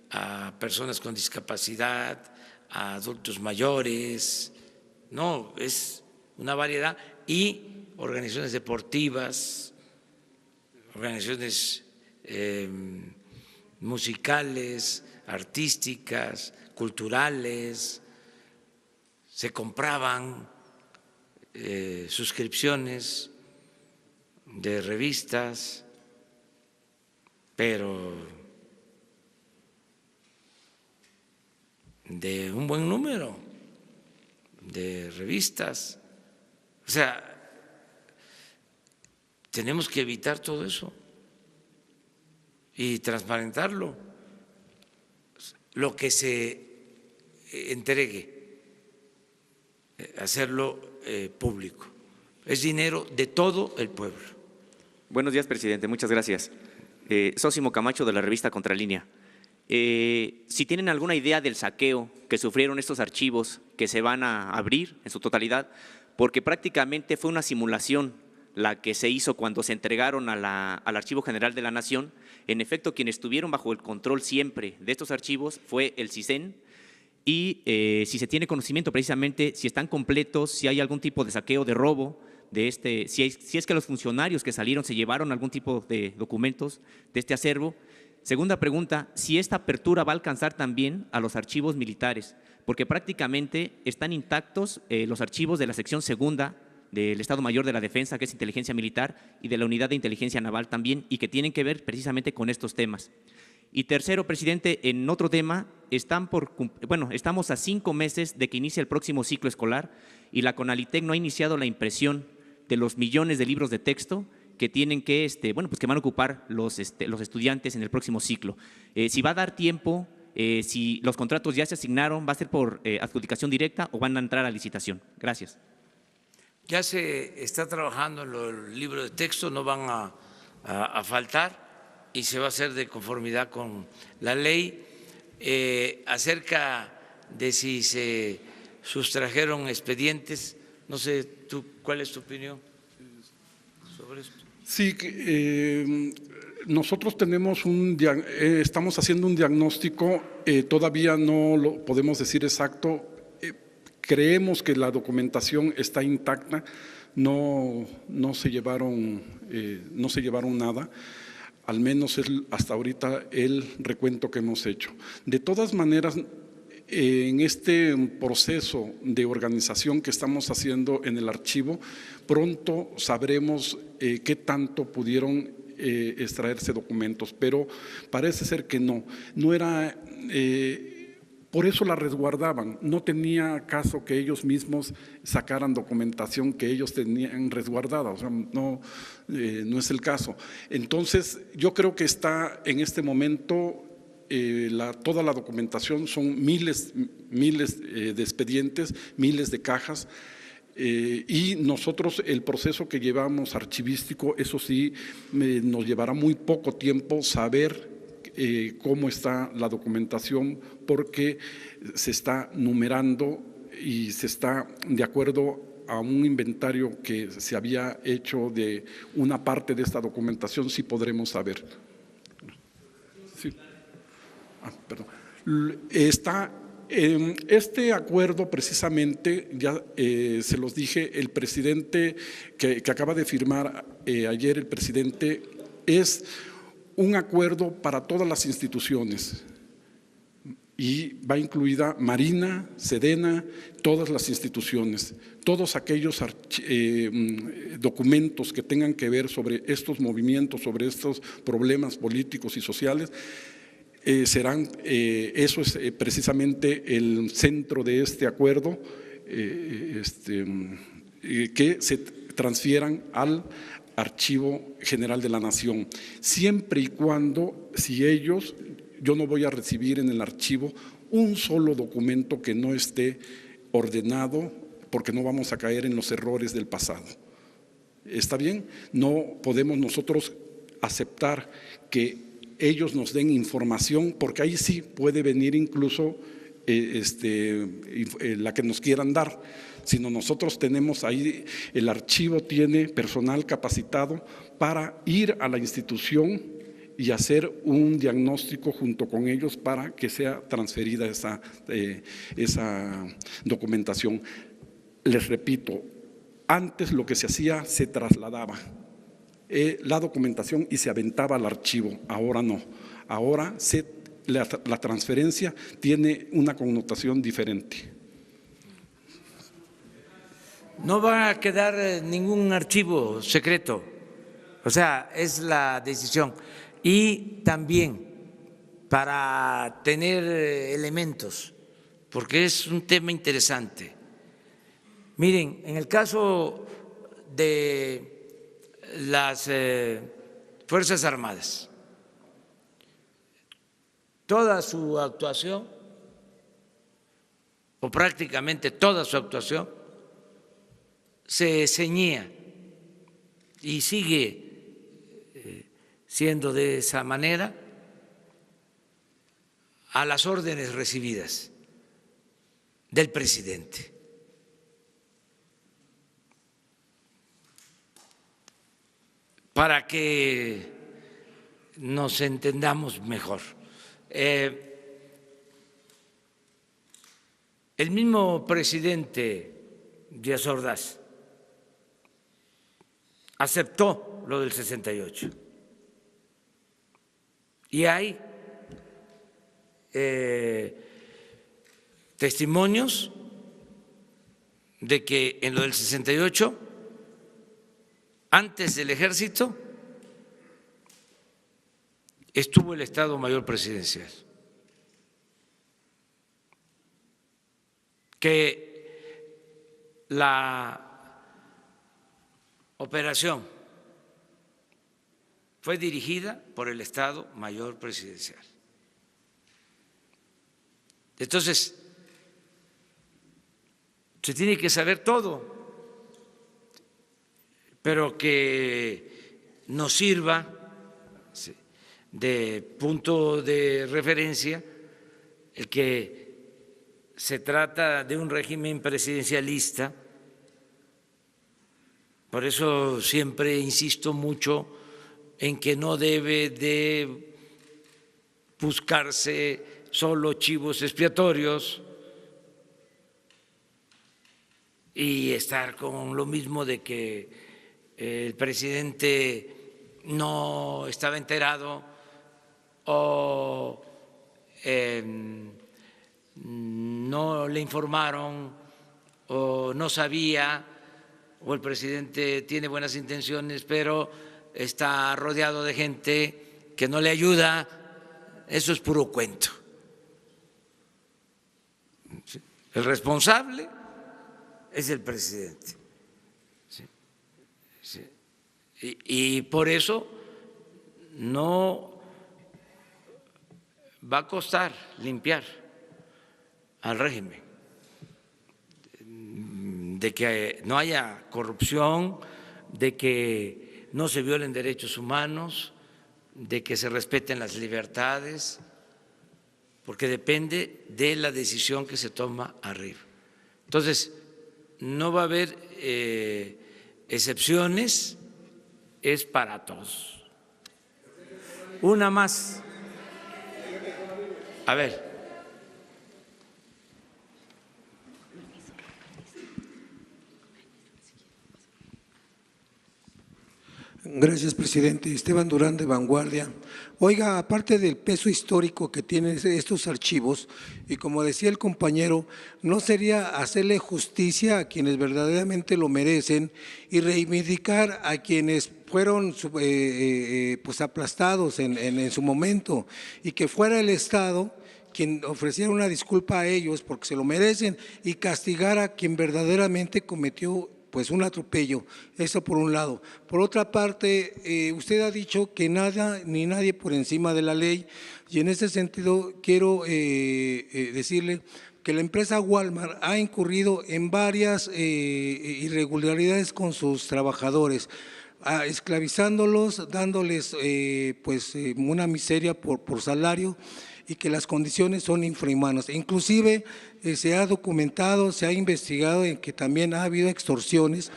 a personas con discapacidad, a adultos mayores. No, es una variedad. Y organizaciones deportivas, organizaciones musicales, artísticas, culturales. Se compraban suscripciones de revistas, pero de un buen número de revistas. O sea, tenemos que evitar todo eso y transparentarlo. Lo que se entregue, hacerlo público. Es dinero de todo el pueblo. Buenos días, presidente. Muchas gracias. Sósimo Camacho, de la revista Contralínea. Si tienen alguna idea del saqueo que sufrieron estos archivos que se van a abrir en su totalidad, porque prácticamente fue una simulación la que se hizo cuando se entregaron al Archivo General de la Nación. En efecto, quienes estuvieron bajo el control siempre de estos archivos fue el CISEN, y si se tiene conocimiento precisamente si están completos, si hay algún tipo de saqueo, de robo, si es que los funcionarios que salieron se llevaron algún tipo de documentos de este acervo. Segunda pregunta, si esta apertura va a alcanzar también a los archivos militares, porque prácticamente están intactos los archivos de la sección segunda del Estado Mayor de la Defensa, que es Inteligencia Militar, y de la Unidad de Inteligencia Naval también, y que tienen que ver precisamente con estos temas. Y tercero, presidente, en otro tema, estamos a 5 meses de que inicie el próximo ciclo escolar y la CONALITEC no ha iniciado la impresión de los millones de libros de texto que tienen que, que van a ocupar los estudiantes en el próximo ciclo. Si va a dar tiempo, si los contratos ya se asignaron, ¿va a ser por adjudicación directa o van a entrar a licitación? Gracias. Ya se está trabajando en los libros de texto, no van a faltar y se va a hacer de conformidad con la ley. Acerca de si se sustrajeron expedientes, no sé, ¿cuál es tu opinión sobre esto? Sí, nosotros estamos haciendo un diagnóstico, todavía no lo podemos decir exacto. Creemos que la documentación está intacta, no se llevaron nada, al menos es hasta ahorita el recuento que hemos hecho. De todas maneras, en este proceso de organización que estamos haciendo en el archivo, pronto sabremos qué tanto pudieron extraerse documentos, pero parece ser que no era… Por eso la resguardaban, no tenía caso que ellos mismos sacaran documentación que ellos tenían resguardada, o sea, no es el caso. Entonces, yo creo que está en este momento toda la documentación, son miles de expedientes, miles de cajas, y nosotros el proceso que llevamos archivístico, eso sí, nos llevará muy poco tiempo saber cómo está la documentación, porque se está numerando y se está de acuerdo a un inventario que se había hecho de una parte de esta documentación, sí podremos saber. Sí. Perdón. Este acuerdo precisamente, ya se los dije, el presidente que acaba de firmar ayer, el presidente, es un acuerdo para todas las instituciones y va incluida Marina, Sedena, todas las instituciones, todos aquellos documentos que tengan que ver sobre estos movimientos, sobre estos problemas políticos y sociales, serán, eso es precisamente el centro de este acuerdo, que se transfieran al Archivo General de la Nación, siempre y cuando, yo no voy a recibir en el archivo un solo documento que no esté ordenado, porque no vamos a caer en los errores del pasado. ¿Está bien? No podemos nosotros aceptar que ellos nos den información, porque ahí sí puede venir incluso la que nos quieran dar, sino nosotros tenemos ahí, el archivo tiene personal capacitado para ir a la institución y hacer un diagnóstico junto con ellos para que sea transferida esa documentación. Les repito, antes lo que se hacía, se trasladaba la documentación y se aventaba al archivo, ahora no, ahora la transferencia tiene una connotación diferente. No va a quedar ningún archivo secreto, o sea, es la decisión. Y también para tener elementos, porque es un tema interesante. Miren, en el caso de las Fuerzas Armadas, toda su actuación, o prácticamente toda su actuación, se ceñía y sigue siendo de esa manera a las órdenes recibidas del presidente. Para que nos entendamos mejor. El mismo presidente Díaz Ordaz aceptó lo del 68 y hay testimonios de que en lo del 68, antes del ejército, estuvo el Estado Mayor Presidencial, que la operación fue dirigida por el Estado Mayor Presidencial. Entonces, se tiene que saber todo, pero que nos sirva de punto de referencia el que se trata de un régimen presidencialista. Por eso siempre insisto mucho en que no debe de buscarse solo chivos expiatorios y estar con lo mismo de que el presidente no estaba enterado o no le informaron o no sabía, o el presidente tiene buenas intenciones pero está rodeado de gente que no le ayuda. Eso es puro cuento. El responsable es el presidente. Y por eso no va a costar limpiar al régimen, de que no haya corrupción, de que no se violen derechos humanos, de que se respeten las libertades, porque depende de la decisión que se toma arriba. Entonces, no va a haber excepciones, es para todos. Una más. A ver. Gracias, presidente. Esteban Durán, de Vanguardia. Oiga, aparte del peso histórico que tienen estos archivos, y como decía el compañero, ¿no sería hacerle justicia a quienes verdaderamente lo merecen y reivindicar a quienes fueron pues aplastados en su momento, y que fuera el Estado quien ofreciera una disculpa a ellos porque se lo merecen y castigar a quien verdaderamente cometió pues un atropello? Eso por un lado. Por otra parte, usted ha dicho que nada ni nadie por encima de la ley, y en ese sentido quiero decirle que la empresa Walmart ha incurrido en varias irregularidades con sus trabajadores, esclavizándolos, dándoles pues una miseria por salario, y que las condiciones son infrahumanas. Inclusive se ha documentado, se ha investigado en que también ha habido extorsiones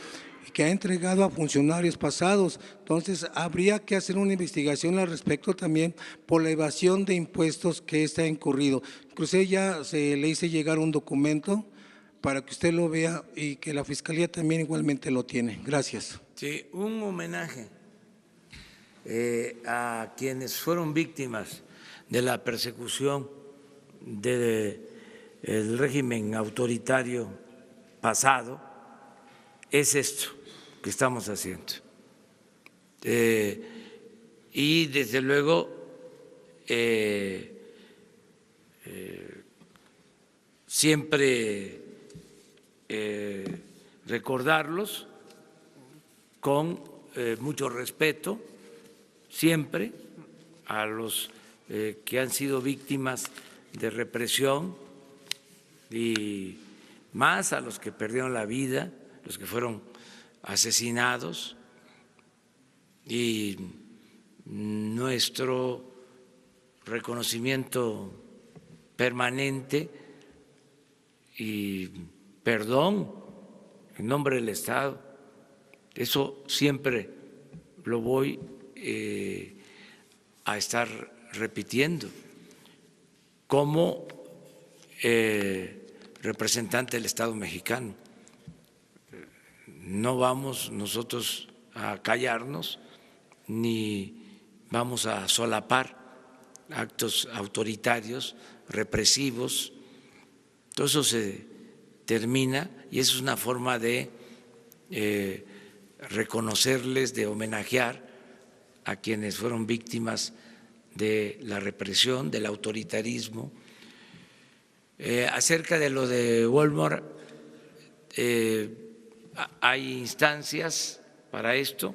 que ha entregado a funcionarios pasados. Entonces, habría que hacer una investigación al respecto también por la evasión de impuestos que está incurrido. Inclusive ya se le hice llegar un documento para que usted lo vea y que la Fiscalía también igualmente lo tiene. Gracias. Sí, un homenaje a quienes fueron víctimas de la persecución del régimen autoritario pasado es esto que estamos haciendo. Y desde luego siempre recordarlos con mucho respeto, siempre a los que han sido víctimas de represión y más a los que perdieron la vida, los que fueron asesinados, y nuestro reconocimiento permanente y perdón en nombre del Estado. Eso siempre lo voy a estar repitiendo como representante del Estado mexicano. No vamos nosotros a callarnos ni vamos a solapar actos autoritarios, represivos. Todo eso se termina y eso es una forma de reconocerles, de homenajear a quienes fueron víctimas de la represión, del autoritarismo. Acerca de lo de Walmart, hay instancias para esto.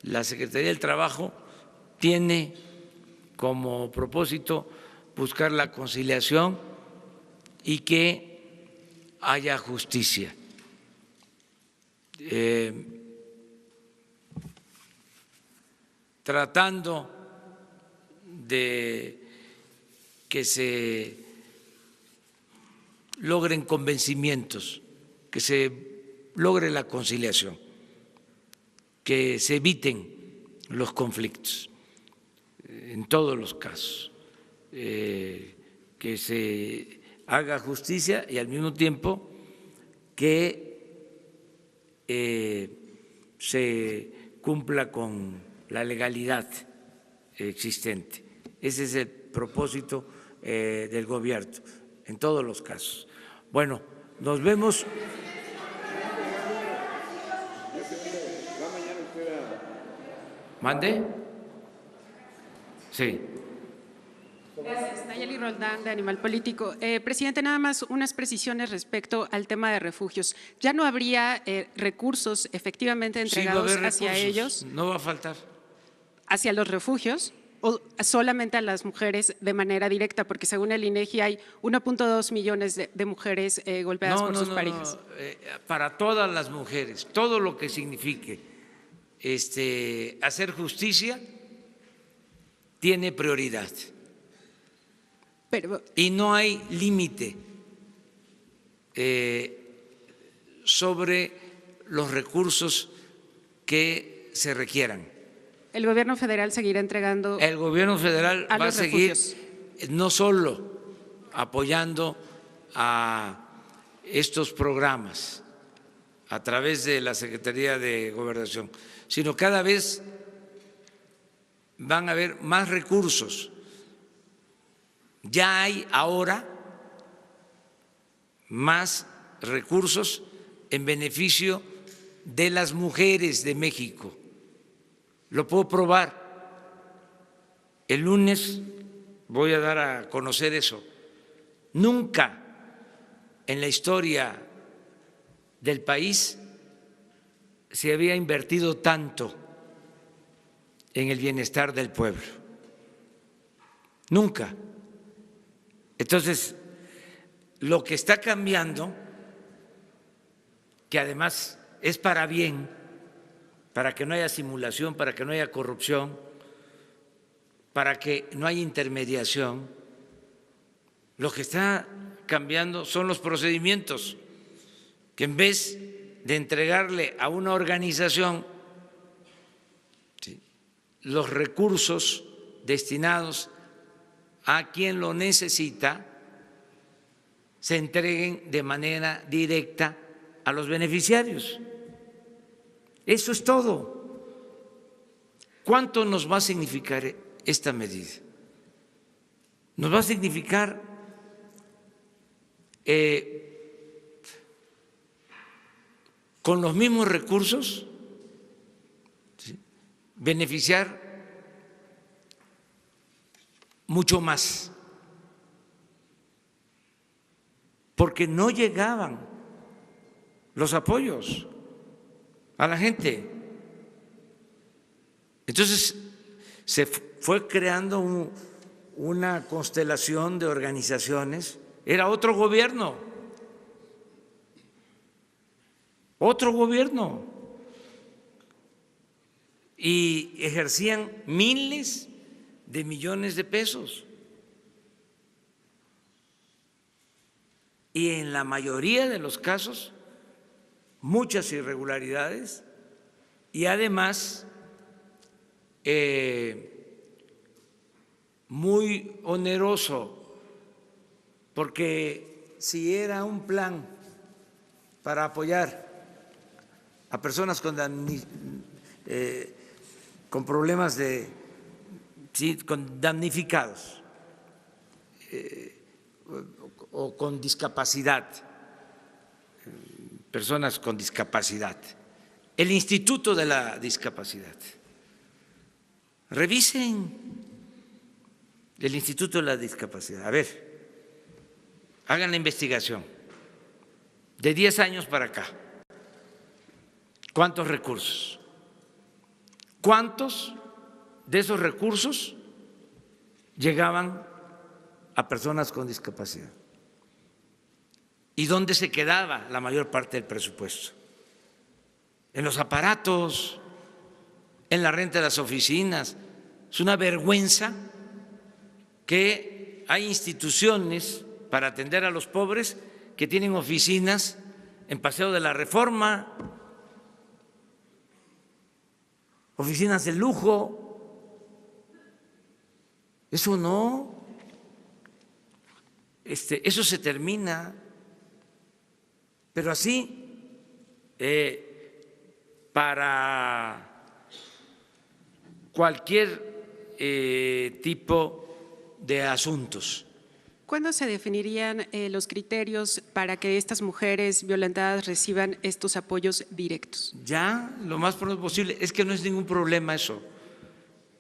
La Secretaría del Trabajo tiene como propósito buscar la conciliación y que haya justicia. Tratando de que se logren convencimientos, que se logre la conciliación, que se eviten los conflictos en todos los casos, que se haga justicia y al mismo tiempo que se cumpla con la legalidad existente. Ese es el propósito del gobierno en todos los casos. Bueno, nos vemos. ¿Mande? Sí. Gracias. Nayeli Roldán, de Animal Político. Presidente, nada más unas precisiones respecto al tema de refugios. ¿Ya no habría recursos efectivamente entregados sí, va a haber hacia recursos, ellos? No va a faltar. ¿Hacia los refugios o solamente a las mujeres de manera directa? Porque según el INEGI hay 1.2 millones de mujeres golpeadas por sus parejas. Para todas las mujeres, todo lo que signifique hacer justicia tiene prioridad. Y no hay límite sobre los recursos que se requieran. ¿El gobierno federal seguirá entregando? El gobierno federal va a seguir refugios? No solo apoyando a estos programas a través de la Secretaría de Gobernación, sino cada vez van a haber más recursos. Ya hay ahora más recursos en beneficio de las mujeres de México. Lo puedo probar. El lunes voy a dar a conocer eso. Nunca en la historia del país se había invertido tanto en el bienestar del pueblo. Nunca. Entonces, lo que está cambiando, que además es para bien, para que no haya simulación, para que no haya corrupción, para que no haya intermediación, Lo que está cambiando son los procedimientos, que en vez de entregarle a una organización los recursos destinados a quien lo necesita, se entreguen de manera directa a los beneficiarios. Eso es todo. ¿Cuánto nos va a significar esta medida? Nos va a significar con los mismos recursos, ¿sí?, beneficiar mucho más, porque no llegaban los apoyos a la gente. Entonces se fue creando una constelación de organizaciones. Era otro gobierno, y ejercían miles de millones de pesos. Y en la mayoría de los casos, muchas irregularidades y además muy oneroso, porque si era un plan para apoyar a personas con problemas con damnificados o con discapacidad, personas con discapacidad, el Instituto de la Discapacidad. Revisen el Instituto de la Discapacidad. A ver, hagan la investigación de 10 años para acá. ¿Cuántos recursos? ¿Cuántos de esos recursos llegaban a personas con discapacidad? ¿Y dónde se quedaba la mayor parte del presupuesto? En los aparatos, en la renta de las oficinas. Es una vergüenza que hay instituciones para atender a los pobres que tienen oficinas en Paseo de la Reforma, oficinas de lujo. Eso no, eso se termina. Pero así, para cualquier tipo de asuntos. ¿Cuándo se definirían los criterios para que estas mujeres violentadas reciban estos apoyos directos? Ya, lo más pronto posible. Es que no es ningún problema eso.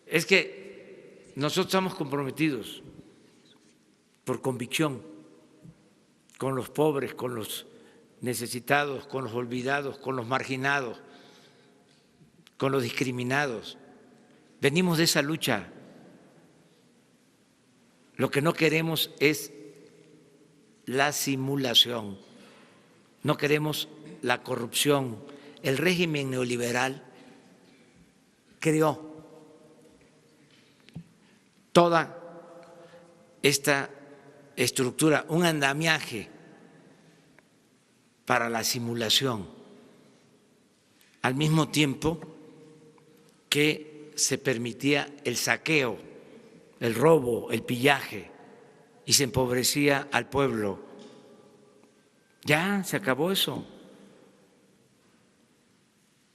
Es que nosotros estamos comprometidos por convicción con los pobres, con los necesitados, con los olvidados, con los marginados, con los discriminados. Venimos de esa lucha. Lo que no queremos es la simulación, no queremos la corrupción. El régimen neoliberal creó toda esta estructura, un andamiaje para la simulación, al mismo tiempo que se permitía el saqueo, el robo, el pillaje, y se empobrecía al pueblo. Ya se acabó eso.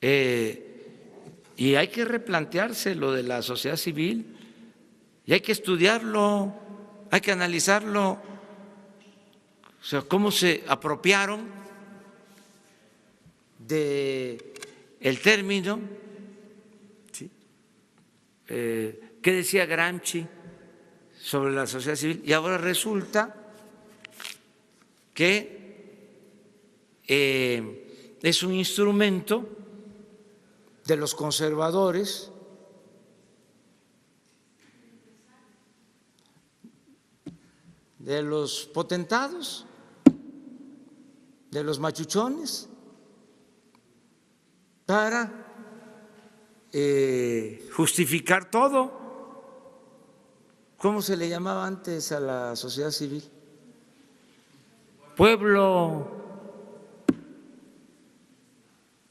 Y hay que replantearse lo de la sociedad civil, y hay que estudiarlo, hay que analizarlo. O sea, cómo se apropiaron del término, ¿sí? ¿Qué decía Gramsci sobre la sociedad civil? Y ahora resulta que es un instrumento de los conservadores de los potentados, de los machuchones, para justificar todo. ¿Cómo se le llamaba antes a la sociedad civil? pueblo.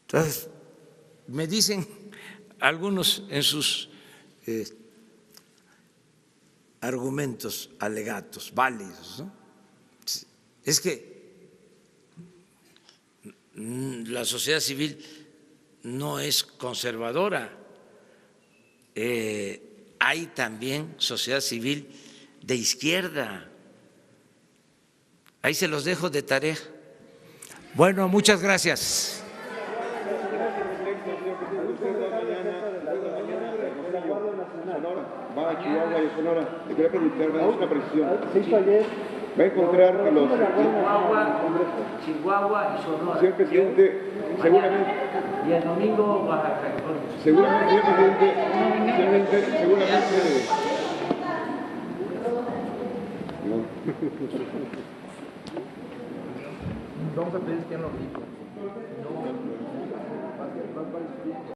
Entonces, me dicen algunos en sus argumentos alegatos, válidos, ¿no? Es que la sociedad civil no es conservadora. Hay también sociedad civil de izquierda. Ahí se los dejo de tarea. Bueno, muchas gracias. Va a Chihuahua y Sonora. Le quería preguntar una precisión. Se hizo ayer. Va a encontrar que los Chihuahua y Sonora. Señor presidente, seguramente. Y el domingo Baja California. Seguramente, señor presidente, seguramente. Vamos a pedir que no lo diga.